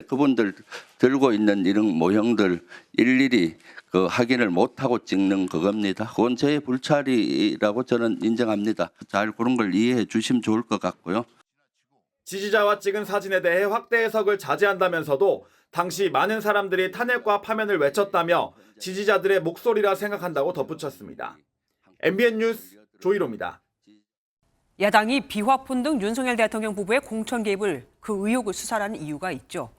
그분들 들고 있는 이런 모형들 일일이 확인을 못하고 찍는 그겁니다. 그건 제 불찰이라고 저는 인정합니다. 잘 그런 걸 이해해 주시면 좋을 것 같고요. 지지자와 찍은 사진에 대해 확대 해석을 자제한다면서도 당시 많은 사람들이 탄핵과 파면을 외쳤다며 지지자들의 목소리라 생각한다고 덧붙였습니다. MBN 뉴스 조희로입니다. 야당이 비화폰 등 윤석열 대통령 부부의 공천 개입을 그 의혹을 수사라는 이유가 있죠.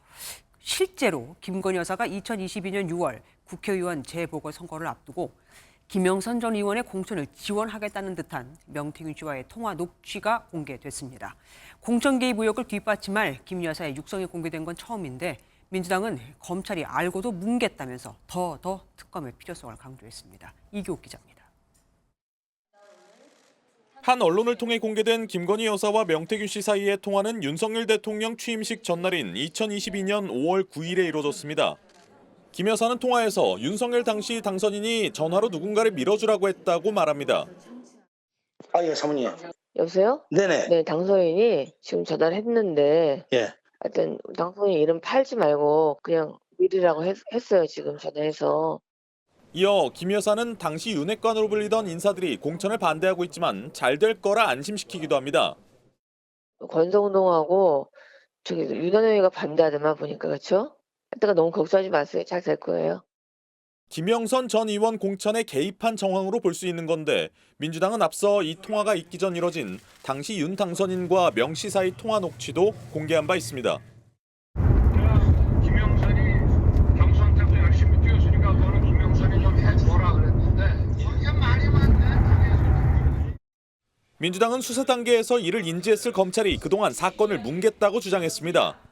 실제로 김건희 여사가 2022년 6월 국회의원 재보궐선거를 앞두고 김영선 전 의원의 공천을 지원하겠다는 듯한 명태균 씨와의 통화 녹취가 공개됐습니다. 공천 개입 의혹을 뒷받침할 김 여사의 육성이 공개된 건 처음인데 민주당은 검찰이 알고도 뭉갰다면서 더 특검의 필요성을 강조했습니다. 이교욱 기자입니다. 한 언론을 통해 공개된 김건희 여사와 명태균 씨 사이의 통화는 윤석열 대통령 취임식 전날인 2022년 5월 9일에 이루어졌습니다. 김 여사는 통화에서 윤석열 당시 당선인이 전화로 누군가를 밀어주라고 했다고 말합니다. 예, 사모님. 여보세요? 네네. 네, 당선인이 지금 전화를 했는데, 예. 하여튼 당선인 이름 팔지 말고 그냥 밀으라고 했어요, 지금 전화해서. 이어 김 여사는 당시 윤핵관으로 불리던 인사들이 공천을 반대하고 있지만 잘 될 거라 안심시키기도 합니다. 권성동하고 저기 윤한영이가 반대하더만 보니까, 그렇죠? 하여튼 너무 걱정하지 마세요. 잘 될 거예요. 김영선 전 의원 공천에 개입한 정황으로 볼 수 있는 건데 민주당은 앞서 이 통화가 있기 전 이뤄진 당시 윤 당선인과 명 씨 사이 통화 녹취도 공개한 바 있습니다. 김영선이 경선 때도 열심히 뛰었으니까 너는 김영선이 좀 해줘라 그랬는데 그게 말이 많네. 민주당은 수사 단계에서 이를 인지했을 검찰이 그동안 사건을 뭉갰다고 주장했습니다.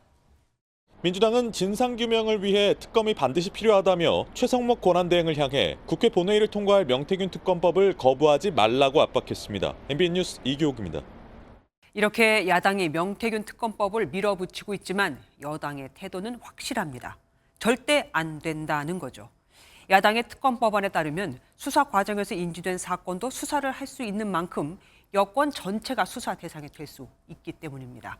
민주당은 진상규명을 위해 특검이 반드시 필요하다며 최성목 권한대행을 향해 국회 본회의를 통과할 명태균 특검법을 거부하지 말라고 압박했습니다. MBN 뉴스 이교욱입니다. 이렇게 야당이 명태균 특검법을 밀어붙이고 있지만 여당의 태도는 확실합니다. 절대 안 된다는 거죠. 야당의 특검법안에 따르면 수사 과정에서 인지된 사건도 수사를 할 수 있는 만큼 여권 전체가 수사 대상이 될 수 있기 때문입니다.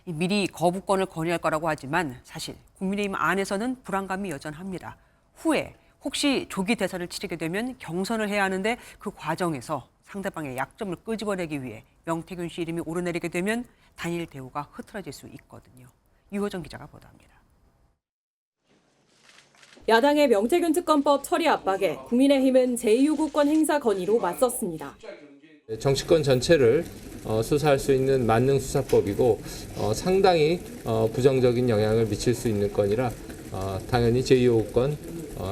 미리 거부권을 건의할 거라고 하지만 사실 국민의힘 안에서는 불안감이 여전합니다. 후에 혹시 조기 대선을 치르게 되면 경선을 해야 하는데 그 과정에서 상대방의 약점을 끄집어내기 위해 명태균 씨 이름이 오르내리게 되면 단일 대우가 흐트러질 수 있거든요. 유호정 기자가 보도합니다. 야당의 명태균 특검법 처리 압박에 국민의힘은 제2요구권 행사 건의로 맞섰습니다. 정치권 전체를 수사할 수 있는 만능 수사법이고 상당히 부정적인 영향을 미칠 수 있는 건이라 당연히 제2요구권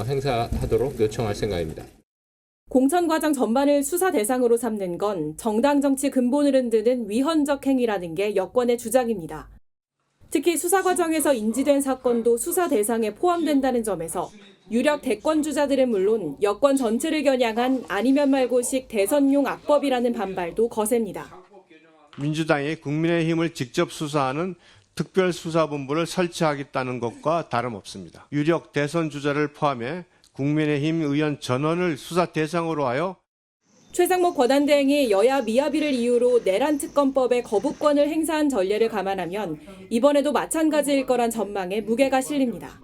행사하도록 요청할 생각입니다. 공천 과정 전반을 수사 대상으로 삼는 건 정당 정치 근본을 흔드는 위헌적 행위라는 게 여권의 주장입니다. 특히 수사 과정에서 인지된 사건도 수사 대상에 포함된다는 점에서 유력 대권 주자들은 물론 여권 전체를 겨냥한 아니면 말고식 대선용 악법이라는 반발도 거셉니다. 민주당이 국민의힘을 직접 수사하는 특별수사본부를 설치하겠다는 것과 다름없습니다. 유력 대선 주자를 포함해 국민의힘 의원 전원을 수사 대상으로 하여 최상목 권한대행이 여야 미합의를 이유로 내란 특검법에 거부권을 행사한 전례를 감안하면 이번에도 마찬가지일 거란 전망에 무게가 실립니다.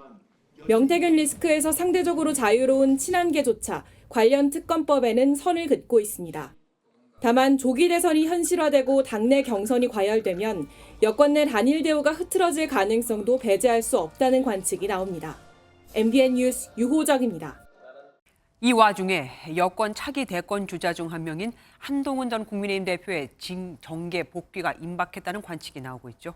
명태균 리스크에서 상대적으로 자유로운 친한계조차 관련 특검법에는 선을 긋고 있습니다. 다만 조기 대선이 현실화되고 당내 경선이 과열되면 여권 내 단일 대우가 흐트러질 가능성도 배제할 수 없다는 관측이 나옵니다. MBN 뉴스 유호정입니다. 이 와중에 여권 차기 대권 주자 중 한 명인 한동훈 전 국민의힘 대표의 정계 복귀가 임박했다는 관측이 나오고 있죠.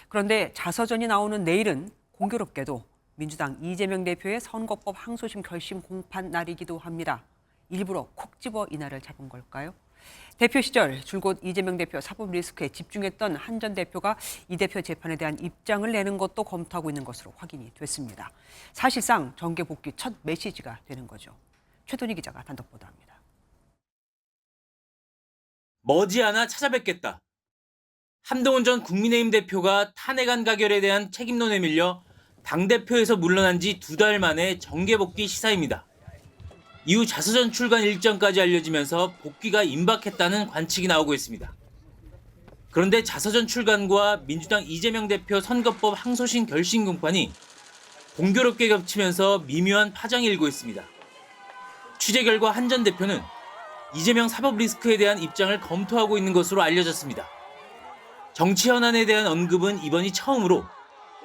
그런데 자서전이 나오는 내일은 공교롭게도 민주당 이재명 대표의 선거법 항소심 결심 공판 날이기도 합니다. 일부러 콕 집어 이날을 잡은 걸까요? 대표 시절 줄곧 이재명 대표 사법 리스크에 집중했던 한 전 대표가 이 대표 재판에 대한 입장을 내는 것도 검토하고 있는 것으로 확인이 됐습니다. 사실상 정계 복귀 첫 메시지가 되는 거죠. 최돈희 기자가 단독 보도합니다. 머지않아 찾아뵙겠다. 한동훈 전 국민의힘 대표가 탄핵안 가결에 대한 책임론에 밀려 당대표에서 물러난 지 2달 만에 정계복귀 시사입니다. 이후 자서전 출간 일정까지 알려지면서 복귀가 임박했다는 관측이 나오고 있습니다. 그런데 자서전 출간과 민주당 이재명 대표 선거법 항소심 결심 공판이 공교롭게 겹치면서 미묘한 파장이 일고 있습니다. 취재 결과 한 전 대표는 이재명 사법 리스크에 대한 입장을 검토하고 있는 것으로 알려졌습니다. 정치 현안에 대한 언급은 이번이 처음으로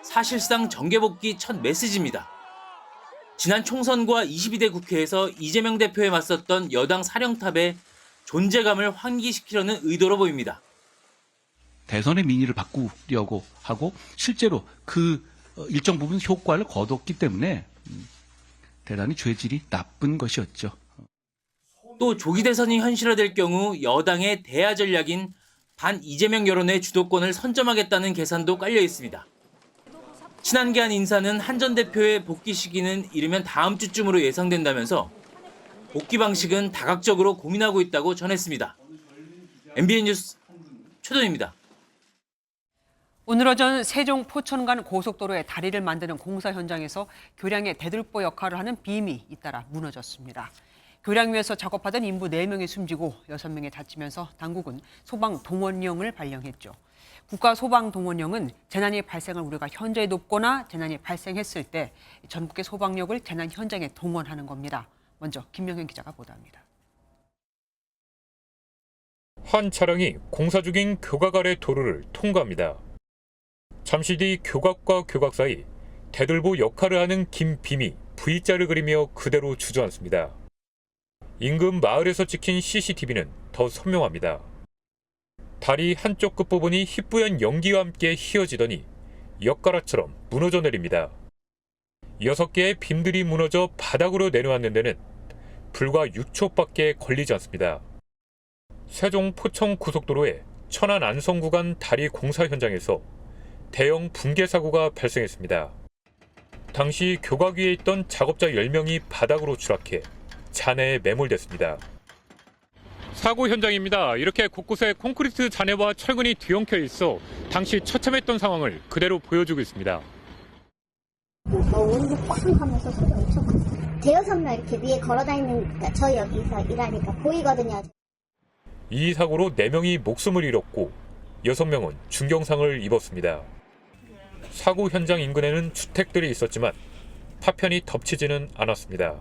사실상 정계복귀 첫 메시지입니다. 지난 총선과 22대 국회에서 이재명 대표에 맞섰던 여당 사령탑의 존재감을 환기시키려는 의도로 보입니다. 대선의 민의를 바꾸려고 하고 실제로 그 일정 부분 효과를 거뒀기 때문에 대단히 죄질이 나쁜 것이었죠. 또 조기 대선이 현실화될 경우 여당의 대야 전략인 반 이재명 여론의 주도권을 선점하겠다는 계산도 깔려 있습니다. 친한계 한 인사는 한 전 대표의 복귀 시기는 이르면 다음 주쯤으로 예상된다면서 복귀 방식은 다각적으로 고민하고 있다고 전했습니다. MBN 뉴스 최동입니다. 오늘 오전 세종 포천 간 고속도로의 다리를 만드는 공사 현장에서 교량의 대들보 역할을 하는 빔이 잇따라 무너졌습니다. 교량 위에서 작업하던 인부 4명이 숨지고 6명이 다치면서 당국은 소방동원령을 발령했죠. 국가소방동원령은 재난이 발생할 우려가 현저히 높거나 재난이 발생했을 때 전국의 소방력을 재난 현장에 동원하는 겁니다. 먼저 김명현 기자가 보도합니다. 한 차량이 공사 중인 교각 아래 도로를 통과합니다. 잠시 뒤 교각과 교각 사이 대들보 역할을 하는 긴 빔이 V자를 그리며 그대로 주저앉습니다. 인근 마을에서 찍힌 CCTV는 더 선명합니다. 다리 한쪽 끝부분이 희뿌연 연기와 함께 휘어지더니 엿가락처럼 무너져 내립니다. 6개의 빔들이 무너져 바닥으로 내려앉는 데는 불과 6초밖에 걸리지 않습니다. 세종 포천 고속도로의 천안 안성 구간 다리 공사 현장에서 대형 붕괴 사고가 발생했습니다. 당시 교각 위에 있던 작업자 10명이 바닥으로 추락해 잔해에 매몰됐습니다. 사고 현장입니다. 이렇게 곳곳에 콘크리트 잔해와 철근이 뒤엉켜 있어 당시 처참했던 상황을 그대로 보여주고 있습니다. 원도 꽝 하면서 소리 엄청 컸어요. 대여섯 명 이렇게 위에 걸어다니는 저 여기서 일하니까 보이거든요. 이 사고로 4명이 목숨을 잃었고 6명은 중경상을 입었습니다. 사고 현장 인근에는 주택들이 있었지만 파편이 덮치지는 않았습니다.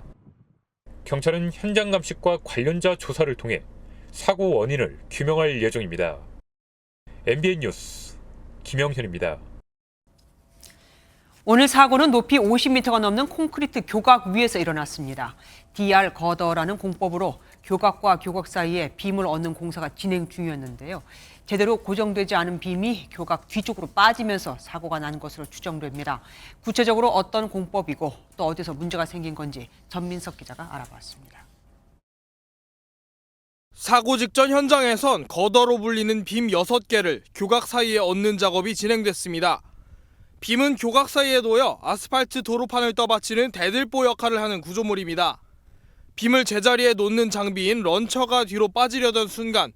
경찰은 현장 감식과 관련자 조사를 통해 사고 원인을 규명할 예정입니다. MBN 뉴스 김영현입니다. 오늘 사고는 높이 50m가 넘는 콘크리트 교각 위에서 일어났습니다. DR 거더라는 공법으로 교각과 교각 사이에 빔을 얻는 공사가 진행 중이었는데요. 제대로 고정되지 않은 빔이 교각 뒤쪽으로 빠지면서 사고가 난 것으로 추정됩니다. 구체적으로 어떤 공법이고 또 어디서 문제가 생긴 건지 전민석 기자가 알아봤습니다. 사고 직전 현장에선 거더로 불리는 빔 6개를 교각 사이에 얻는 작업이 진행됐습니다. 빔은 교각 사이에 놓여 아스팔트 도로판을 떠받치는 대들보 역할을 하는 구조물입니다. 빔을 제자리에 놓는 장비인 런처가 뒤로 빠지려던 순간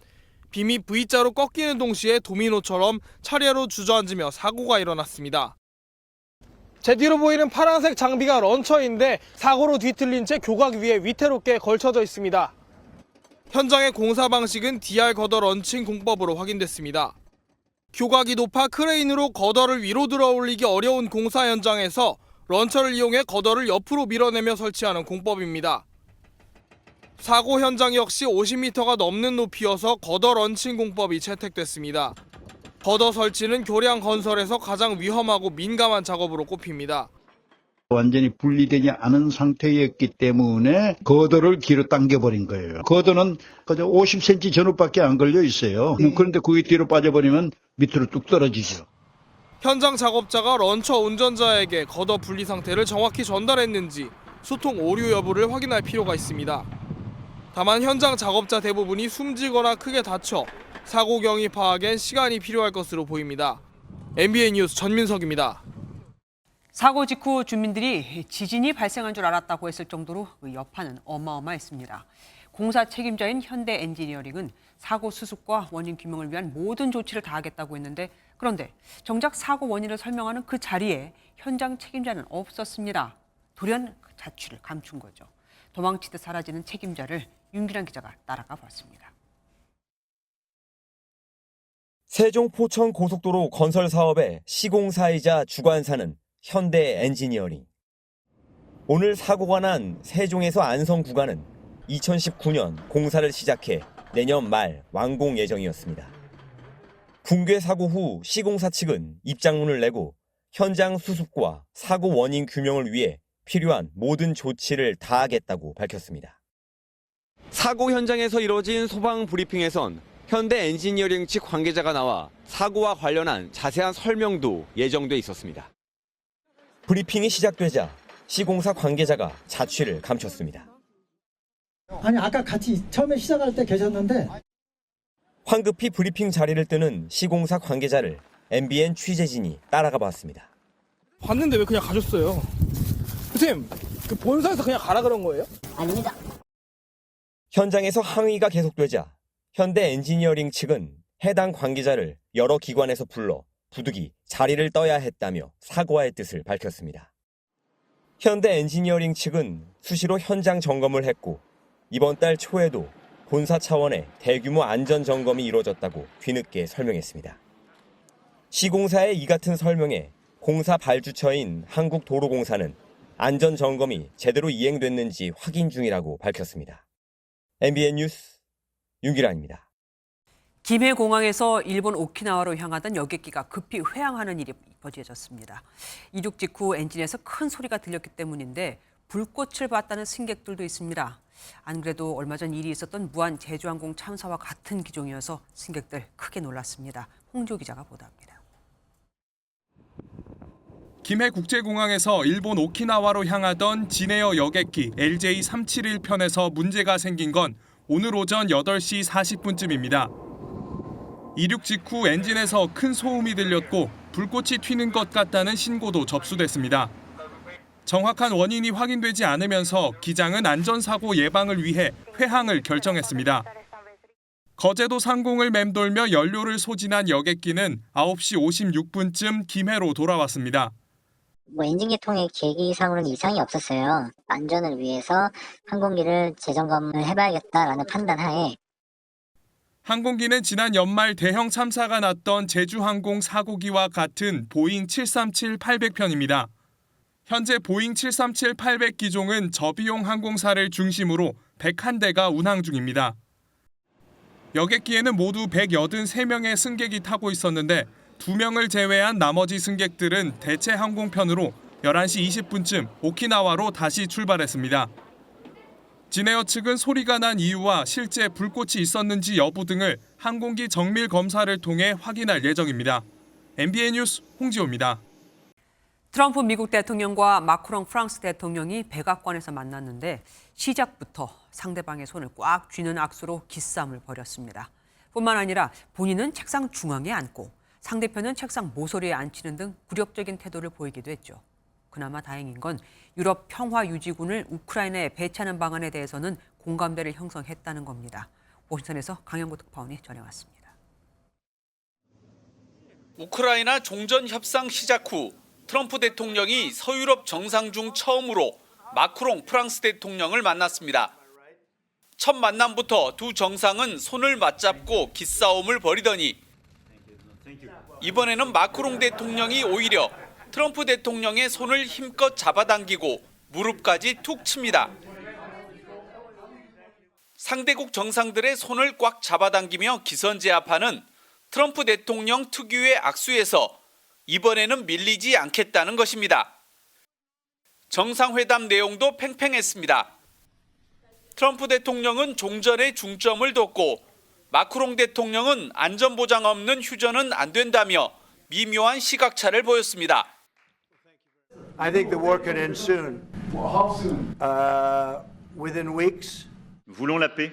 빔이 V자로 꺾이는 동시에 도미노처럼 차례로 주저앉으며 사고가 일어났습니다. 제 뒤로 보이는 파란색 장비가 런처인데 사고로 뒤틀린 채 교각 위에 위태롭게 걸쳐져 있습니다. 현장의 공사 방식은 DR 거더 런칭 공법으로 확인됐습니다. 교각이 높아 크레인으로 거더를 위로 들어 올리기 어려운 공사 현장에서 런처를 이용해 거더를 옆으로 밀어내며 설치하는 공법입니다. 사고 현장 역시 50m가 넘는 높이여서 거더 런칭 공법이 채택됐습니다. 거더 설치는 교량 건설에서 가장 위험하고 민감한 작업으로 꼽힙니다. 완전히 분리되지 않은 상태였기 때문에 거더를 뒤로 당겨버린 거예요. 거더는 그저 50cm 전후밖에 안 걸려 있어요. 그런데 그게 뒤로 빠져버리면 밑으로 뚝 떨어지죠. 현장 작업자가 런처 운전자에게 거더 분리 상태를 정확히 전달했는지 소통 오류 여부를 확인할 필요가 있습니다. 다만 현장 작업자 대부분이 숨지거나 크게 다쳐 사고 경위 파악엔 시간이 필요할 것으로 보입니다. MBN 뉴스 전민석입니다. 사고 직후 주민들이 지진이 발생한 줄 알았다고 했을 정도로 여파는 어마어마했습니다. 공사 책임자인 현대 엔지니어링은 사고 수습과 원인 규명을 위한 모든 조치를 다하겠다고 했는데 그런데 정작 사고 원인을 설명하는 그 자리에 현장 책임자는 없었습니다. 돌연 그 자취를 감춘 거죠. 도망치듯 사라지는 책임자를 윤기란 기자가 따라가 봤습니다. 세종 포천 고속도로 건설 사업의 시공사이자 주관사는 현대 엔지니어링. 오늘 사고가 난 세종에서 안성 구간은 2019년 공사를 시작해 내년 말 완공 예정이었습니다. 붕괴 사고 후 시공사 측은 입장문을 내고 현장 수습과 사고 원인 규명을 위해 필요한 모든 조치를 다하겠다고 밝혔습니다. 사고 현장에서 이뤄진 소방 브리핑에선 현대 엔지니어링 측 관계자가 나와 사고와 관련한 자세한 설명도 예정돼 있었습니다. 브리핑이 시작되자 시공사 관계자가 자취를 감췄습니다. 아니 아까 같이 처음에 시작할 때 계셨는데 황급히 브리핑 자리를 뜨는 시공사 관계자를 MBN 취재진이 따라가 봤습니다. 봤는데 왜 그냥 가셨어요? 선생님, 그 본사에서 그냥 가라 그런 거예요? 아닙니다. 현장에서 항의가 계속되자 현대 엔지니어링 측은 해당 관계자를 여러 기관에서 불러 부득이 자리를 떠야 했다며 사과의 뜻을 밝혔습니다. 현대 엔지니어링 측은 수시로 현장 점검을 했고 이번 달 초에도 본사 차원의 대규모 안전 점검이 이루어졌다고 뒤늦게 설명했습니다. 시공사의 이 같은 설명에 공사 발주처인 한국도로공사는 안전 점검이 제대로 이행됐는지 확인 중이라고 밝혔습니다. MBN 뉴스 윤기란입니다. 김해공항에서 일본 오키나와로 향하던 여객기가 급히 회항하는 일이 벌어졌습니다. 이륙 직후 엔진에서 큰 소리가 들렸기 때문인데 불꽃을 봤다는 승객들도 있습니다. 안 그래도 얼마 전 일이 있었던 무한 제주항공 참사와 같은 기종이어서 승객들 크게 놀랐습니다. 홍조 기자가 보도합니다. 김해국제공항에서 일본 오키나와로 향하던 진에어 여객기 LJ371편에서 문제가 생긴 건 오늘 오전 8시 40분쯤입니다. 이륙 직후 엔진에서 큰 소음이 들렸고 불꽃이 튀는 것 같다는 신고도 접수됐습니다. 정확한 원인이 확인되지 않으면서 기장은 안전사고 예방을 위해 회항을 결정했습니다. 거제도 상공을 맴돌며 연료를 소진한 여객기는 9시 56분쯤 김해로 돌아왔습니다. 엔진 개통의 계기상으로는 이상이 없었어요. 안전을 위해서 항공기를 재점검을 해봐야겠다라는 판단하에 항공기는 지난 연말 대형 참사가 났던 제주항공 사고기와 같은 보잉 737-800편입니다. 현재 보잉 737-800 기종은 저비용 항공사를 중심으로 101대가 운항 중입니다. 여객기에는 모두 183명의 승객이 타고 있었는데 2명을 제외한 나머지 승객들은 대체 항공편으로 11시 20분쯤 오키나와로 다시 출발했습니다. 진에어 측은 소리가 난 이유와 실제 불꽃이 있었는지 여부 등을 항공기 정밀 검사를 통해 확인할 예정입니다. MBN 뉴스 홍지호입니다. 트럼프 미국 대통령과 마크롱 프랑스 대통령이 백악관에서 만났는데 시작부터 상대방의 손을 꽉 쥐는 악수로 기싸움을 벌였습니다. 뿐만 아니라 본인은 책상 중앙에 앉고 상대편은 책상 모서리에 앉히는 등 굴욕적인 태도를 보이기도 했죠. 그나마 다행인 건 유럽 평화유지군을 우크라이나에 배치하는 방안에 대해서는 공감대를 형성했다는 겁니다. 워싱턴에서 강영구 특파원이 전해왔습니다. 우크라이나 종전 협상 시작 후 트럼프 대통령이 서유럽 정상 중 처음으로 마크롱 프랑스 대통령을 만났습니다. 첫 만남부터 두 정상은 손을 맞잡고 기싸움을 벌이더니 이번에는 마크롱 대통령이 오히려 트럼프 대통령의 손을 힘껏 잡아당기고 무릎까지 툭 칩니다. 상대국 정상들의 손을 꽉 잡아당기며 기선제압하는 트럼프 대통령 특유의 악수에서 이번에는 밀리지 않겠다는 것입니다. 정상회담 내용도 팽팽했습니다. 트럼프 대통령은 종전에 중점을 뒀고 마크롱 대통령은 안전보장 없는 휴전은 안 된다며 미묘한 시각차를 보였습니다. I think the war can end soon. How soon? Within weeks. Nous voulons la paix.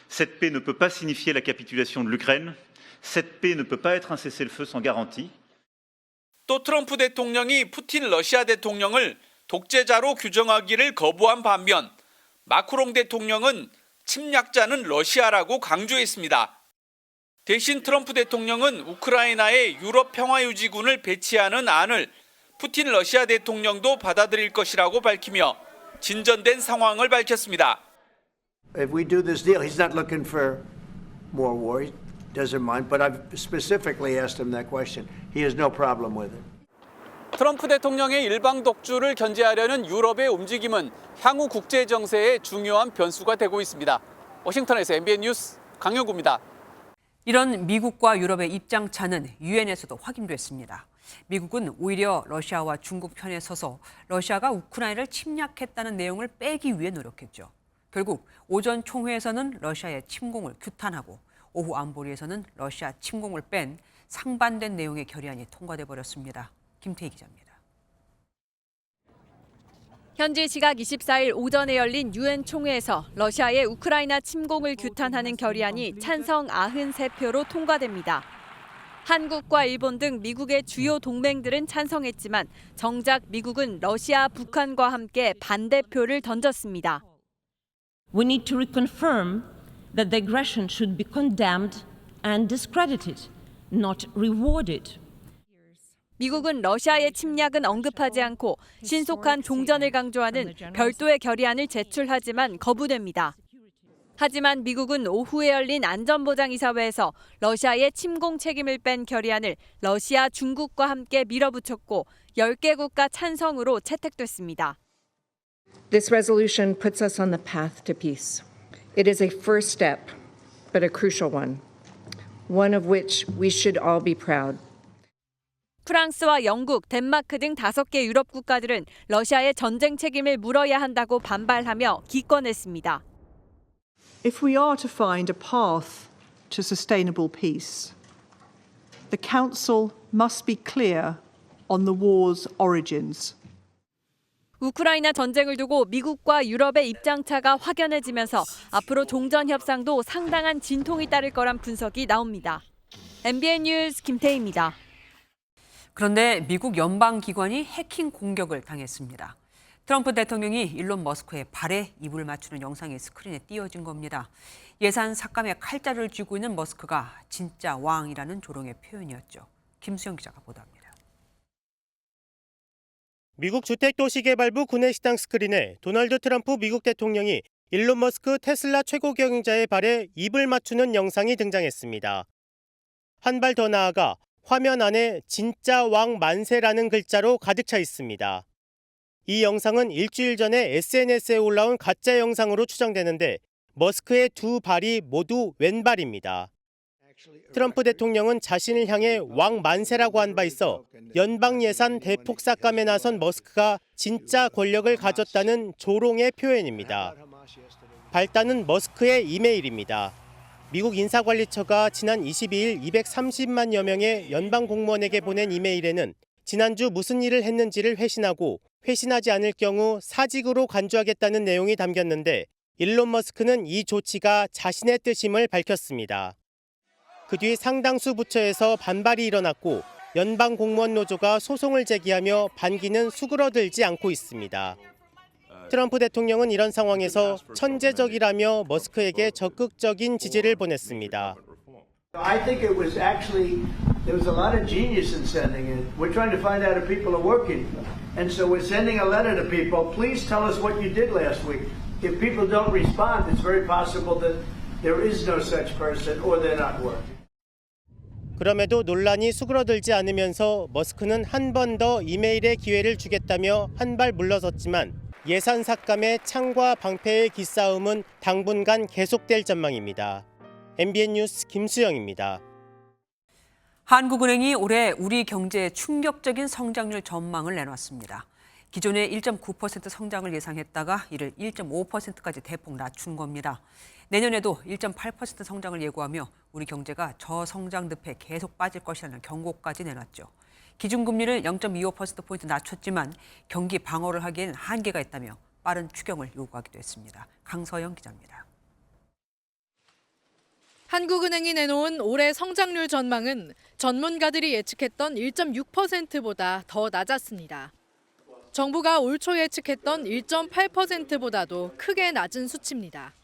Cette paix ne peut pas signifier la capitulation de l'Ukraine. Cette paix ne peut pas être un cessez-le-feu sans garantie. 또 트럼프 대통령이 푸틴 러시아 대통령을 독재자로 규정하기를 거부한 반면 마크롱 대통령은 침략자는 러시아라고 강조했습니다. 대신 트럼프 대통령은 우크라이나에 유럽 평화유지군을 배치하는 안을 푸틴 러시아 대통령도 받아들일 것이라고 밝히며 진전된 상황을 밝혔습니다. If we do this deal, he's not looking for more war. He doesn't mind, but I've specifically asked him that question. He has no problem with it. 트럼프 대통령의 일방 독주를 견제하려는 유럽의 움직임은 향후 국제 정세에 중요한 변수가 되고 있습니다. 워싱턴에서 MBN 뉴스 강영구입니다. 이런 미국과 유럽의 입장 차는 유엔에서도 확인됐습니다. 미국은 오히려 러시아와 중국 편에 서서 러시아가 우크라이나를 침략했다는 내용을 빼기 위해 노력했죠. 결국 오전 총회에서는 러시아의 침공을 규탄하고 오후 안보리에서는 러시아 침공을 뺀 상반된 내용의 결의안이 통과돼 버렸습니다. 김태희 기자입니다. 현지 시각 24일 오전에 열린 유엔 총회에서 러시아의 우크라이나 침공을 규탄하는 결의안이 찬성 93표로 통과됩니다. 한국과 일본 등 미국의 주요 동맹들은 찬성했지만 정작 미국은 러시아, 북한과 함께 반대표를 던졌습니다. We need to reconfirm that the aggression should be condemned and discredited, not rewarded. 미국은 러시아의 침략은 언급하지 않고 신속한 종전을 강조하는 별도의 결의안을 제출하지만 거부됩니다. 하지만 미국은 오후에 열린 안전보장이사회에서 러시아의 침공 책임을 뺀 결의안을 러시아, 중국과 함께 밀어붙였고 10개국가 찬성으로 채택됐습니다. This resolution puts us on the path to peace. It is a first step, but a crucial one of which we should all be proud. 프랑스와 영국, 덴마크 등 5개 유럽 국가들은 러시아의 전쟁 책임을 물어야 한다고 반발하며 기권했습니다. If we are to find a path to sustainable peace, the Council must be clear on the war's origins. 우크라이나 전쟁을 두고 미국과 유럽의 입장차가 확연해지면서 앞으로 종전 협상도 상당한 진통이 따를 거란 분석이 나옵니다. MBN 뉴스 김태희입니다. 그런데 미국 연방기관이 해킹 공격을 당했습니다. 트럼프 대통령이 일론 머스크의 발에 입을 맞추는 영상이 스크린에 띄어진 겁니다. 예산 삭감에 칼자루를 쥐고 있는 머스크가 진짜 왕이라는 조롱의 표현이었죠. 김수영 기자가 보도합니다. 미국 주택도시개발부 구내식당 스크린에 도널드 트럼프 미국 대통령이 일론 머스크 테슬라 최고 경영자의 발에 입을 맞추는 영상이 등장했습니다. 한 발 더 나아가 화면 안에 진짜 왕 만세라는 글자로 가득 차 있습니다. 이 영상은 일주일 전에 SNS에 올라온 가짜 영상으로 추정되는데 머스크의 두 발이 모두 왼발입니다. 트럼프 대통령은 자신을 향해 왕 만세라고 한 바 있어 연방 예산 대폭 삭감에 나선 머스크가 진짜 권력을 가졌다는 조롱의 표현입니다. 발단은 머스크의 이메일입니다. 미국 인사관리처가 지난 22일 230만여 명의 연방 공무원에게 보낸 이메일에는 지난주 무슨 일을 했는지를 회신하고 회신하지 않을 경우 사직으로 간주하겠다는 내용이 담겼는데 일론 머스크는 이 조치가 자신의 뜻임을 밝혔습니다. 그 뒤 상당수 부처에서 반발이 일어났고 연방 공무원 노조가 소송을 제기하며 반기는 수그러들지 않고 있습니다. 트럼프 대통령은 이런 상황에서 천재적이라며 머스크에게 적극적인 지지를 보냈습니다. I think it was actually there was a lot of genius in sending it. We're trying to find out if people are working, and so we're sending a letter to people. Please tell us what you did last week. If people don't respond, it's very possible that there is no such person or they're not working. 그럼에도 논란이 수그러들지 않으면서 머스크는 한 번 더 이메일의 기회를 주겠다며 한 발 물러섰지만 예산 삭감의 창과 방패의 기싸움은 당분간 계속될 전망입니다. MBN 뉴스 김수영입니다. 한국은행이 올해 우리 경제에 충격적인 성장률 전망을 내놨습니다. 기존에 1.9% 성장을 예상했다가 이를 1.5%까지 대폭 낮춘 겁니다. 내년에도 1.8% 성장을 예고하며 우리 경제가 저성장 늪에 계속 빠질 것이라는 경고까지 내놨죠. 기준금리를 0.25%포인트 낮췄지만 경기 방어를 하기엔 한계가 있다며 빠른 추경을 요구하기도 했습니다. 강서영 기자입니다. 한국은행이 내놓은 올해 성장률 전망은 전문가들이 예측했던 1.6%보다 더 낮았습니다. 정부가 올 초 예측했던 1.8%보다도 크게 낮은 수치입니다.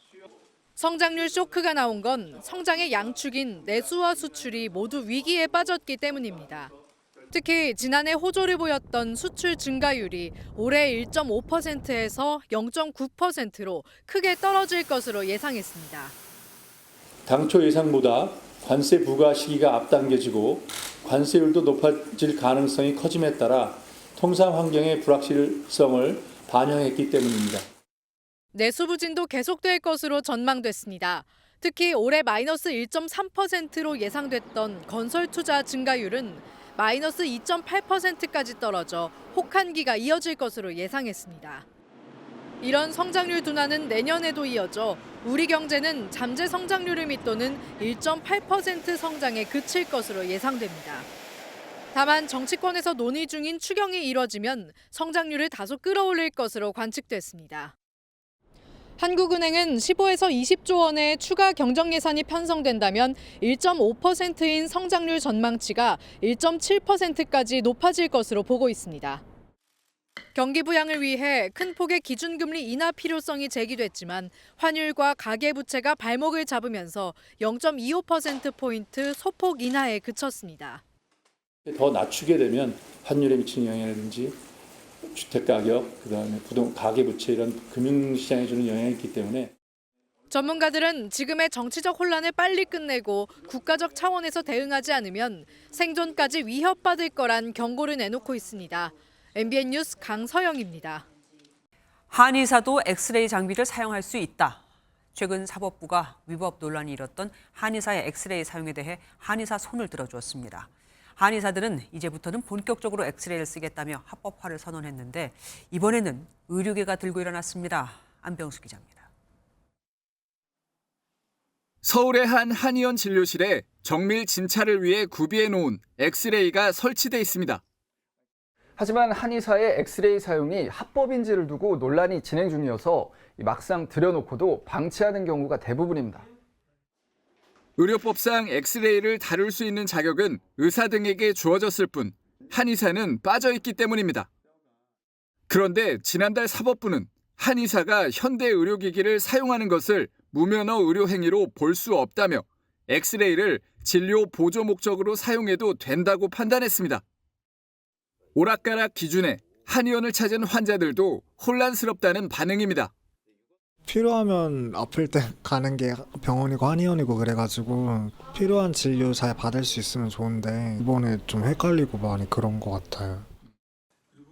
성장률 쇼크가 나온 건 성장의 양축인 내수와 수출이 모두 위기에 빠졌기 때문입니다. 특히 지난해 호조를 보였던 수출 증가율이 올해 1.5%에서 0.9%로 크게 떨어질 것으로 예상했습니다. 당초 예상보다 관세 부과 시기가 앞당겨지고 관세율도 높아질 가능성이 커짐에 따라 통상 환경의 불확실성을 반영했기 때문입니다. 내수 부진도 계속될 것으로 전망됐습니다. 특히 올해 마이너스 1.3%로 예상됐던 건설 투자 증가율은 마이너스 2.8%까지 떨어져 혹한기가 이어질 것으로 예상했습니다. 이런 성장률 둔화는 내년에도 이어져 우리 경제는 잠재 성장률을 밑도는 1.8% 성장에 그칠 것으로 예상됩니다. 다만 정치권에서 논의 중인 추경이 이뤄지면 성장률을 다소 끌어올릴 것으로 관측됐습니다. 한국은행은 15에서 20조 원의 추가 경정 예산이 편성된다면 1.5%인 성장률 전망치가 1.7%까지 높아질 것으로 보고 있습니다. 경기 부양을 위해 큰 폭의 기준금리 인하 필요성이 제기됐지만 환율과 가계부채가 발목을 잡으면서 0.25%포인트 소폭 인하에 그쳤습니다. 더 낮추게 되면 환율에 미치는 영향이라든지 주택가격, 그다음에 가계부채 이런 금융시장에 주는 영향이 있기 때문에 전문가들은 지금의 정치적 혼란을 빨리 끝내고 국가적 차원에서 대응하지 않으면 생존까지 위협받을 거란 경고를 내놓고 있습니다. MBN 뉴스 강서영입니다. 한의사도 엑스레이 장비를 사용할 수 있다. 최근 사법부가 위법 논란이 일었던 한의사의 엑스레이 사용에 대해 한의사 손을 들어주었습니다. 한의사들은 이제부터는 본격적으로 엑스레이를 쓰겠다며 합법화를 선언했는데 이번에는 의료계가 들고 일어났습니다. 안병수 기자입니다. 서울의 한 한의원 진료실에 정밀 진찰을 위해 구비해 놓은 엑스레이가 설치돼 있습니다. 하지만 한의사의 엑스레이 사용이 합법인지를 두고 논란이 진행 중이어서 막상 들여놓고도 방치하는 경우가 대부분입니다. 의료법상 엑스레이를 다룰 수 있는 자격은 의사 등에게 주어졌을 뿐 한의사는 빠져 있기 때문입니다. 그런데 지난달 사법부는 한의사가 현대 의료기기를 사용하는 것을 무면허 의료 행위로 볼 수 없다며 엑스레이를 진료 보조 목적으로 사용해도 된다고 판단했습니다. 오락가락 기준에 한의원을 찾은 환자들도 혼란스럽다는 반응입니다. 필요하면 아플 때 가는 게 병원이고 한의원이고 그래가지고 필요한 진료 잘 받을 수 있으면 좋은데 이번에 좀 헷갈리고 많이 그런 것 같아요.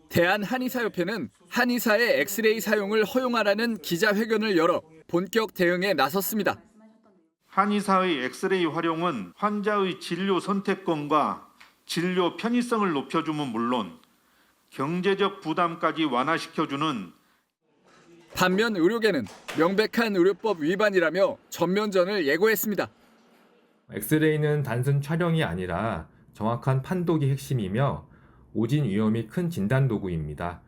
대한한의사협회는 한의사의 엑스레이 사용을 허용하라는 기자회견을 열어 본격 대응에 나섰습니다. 한의사의 엑스레이 활용은 환자의 진료 선택권과 진료 편의성을 높여주면 물론 경제적 부담까지 완화시켜주는 반면 의료계는 명백한 의료법 위반이라며 전면전을 예고했습니다. 엑스레이는 단순 촬영이 아니라 정확한 판독이 핵심이며 오진 위험이 큰 진단 도구입니다.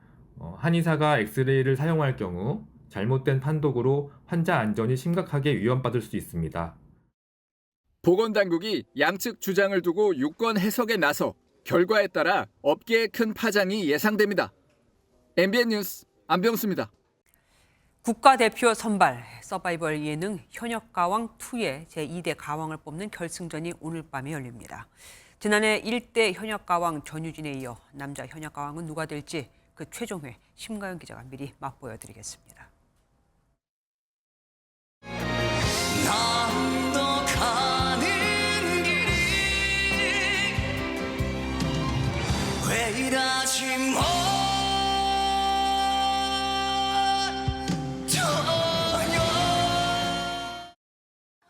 한의사가 엑스레이를 사용할 경우 잘못된 판독으로 환자 안전이 심각하게 위험받을 수 있습니다. 보건당국이 양측 주장을 두고 유권 해석에 나서 결과에 따라 업계에 큰 파장이 예상됩니다. MBN 뉴스 안병수입니다. 국가대표 선발 서바이벌 예능 현역가왕2의 제2대 가왕을 뽑는 결승전이 오늘 밤에 열립니다. 지난해 1대 현역가왕 전유진에 이어 남자 현역가왕은 누가 될지 그 최종회 심가연 기자가 미리 맛보여드리겠습니다.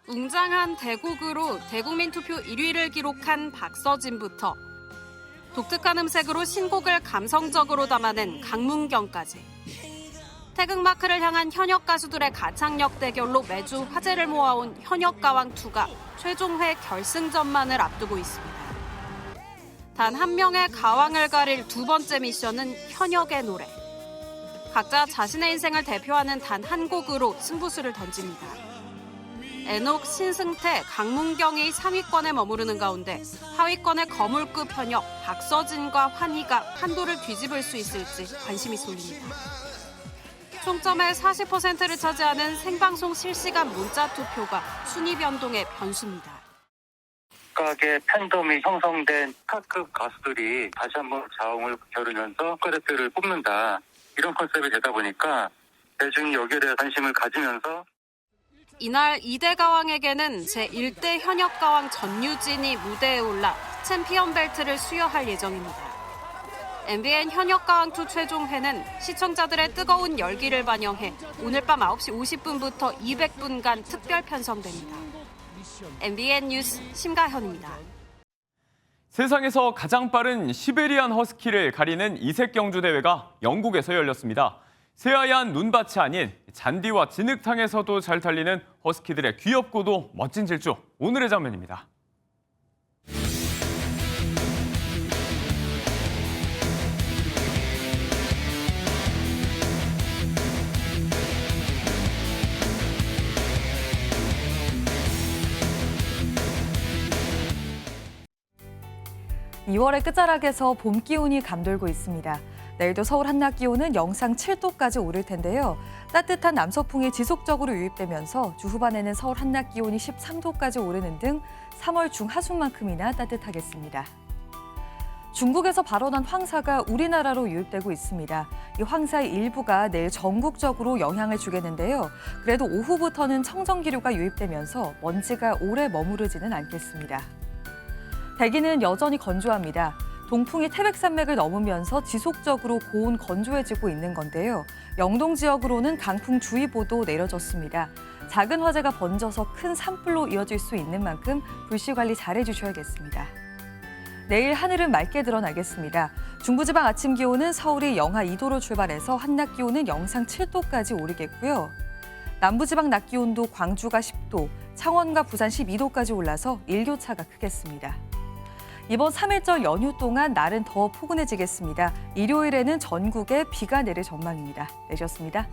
웅장한 대국으로 대국민 투표 1위를 기록한 박서진부터 독특한 음색으로 신곡을 감성적으로 담아낸 강문경까지 태극마크를 향한 현역 가수들의 가창력 대결로 매주 화제를 모아온 현역가왕2가 최종회 결승전만을 앞두고 있습니다. 단 한 명의 가왕을 가릴 두 번째 미션은 현역의 노래. 각자 자신의 인생을 대표하는 단 한 곡으로 승부수를 던집니다. 애녹, 신승태, 강문경이 3위권에 머무르는 가운데 하위권의 거물급 현역 박서진과 환희가 판도를 뒤집을 수 있을지 관심이 쏠립니다. 총점의 40%를 차지하는 생방송 실시간 문자 투표가 순위 변동의 변수입니다. 각각의 팬덤이 형성된 스타급 가수들이 다시 한번 자웅을 겨루면서 국가대표를 뽑는다. 이런 컨셉이 되다 보니까 대중이 여기에 대해 관심을 가지면서 이날 2대 가왕에게는 제1대 현역 가왕 전유진이 무대에 올라 챔피언 벨트를 수여할 예정입니다. MBN 현역 가왕2 최종회는 시청자들의 뜨거운 열기를 반영해 오늘 밤 9시 50분부터 200분간 특별 편성됩니다. MBN 뉴스 심가현입니다. 세상에서 가장 빠른 시베리안 허스키를 가리는 이색 경주 대회가 영국에서 열렸습니다. 새하얀 눈밭이 아닌 잔디와 진흙탕에서도 잘 달리는 허스키들의 귀엽고도 멋진 질주, 오늘의 장면입니다. (2월의) 끝자락에서 봄 기온이 감돌고 있습니다. 내일도 서울 한낮 기온은 영상 7도까지 오를 텐데요. 따뜻한 남서풍이 지속적으로 유입되면서 주 후반에는 서울 한낮 기온이 13도까지 오르는 등 3월 중하순만큼이나 따뜻하겠습니다. 중국에서 발원한 황사가 우리나라로 유입되고 있습니다. 이 황사의 일부가 내일 전국적으로 영향을 주겠는데요. 그래도 오후부터는 청정기류가 유입되면서 먼지가 오래 머무르지는 않겠습니다. 대기는 여전히 건조합니다. 동풍이 태백산맥을 넘으면서 지속적으로 고온 건조해지고 있는 건데요. 영동 지역으로는 강풍주의보도 내려졌습니다. 작은 화재가 번져서 큰 산불로 이어질 수 있는 만큼 불씨 관리 잘해주셔야겠습니다. 내일 하늘은 맑게 드러나겠습니다. 중부지방 아침 기온은 서울이 영하 2도로 출발해서 한낮 기온은 영상 7도까지 오르겠고요. 남부지방 낮 기온도 광주가 10도, 창원과 부산 12도까지 올라서 일교차가 크겠습니다. 이번 3일절 연휴 동안 날은 더 포근해지겠습니다. 일요일에는 전국에 비가 내릴 전망입니다. 내셨습니다.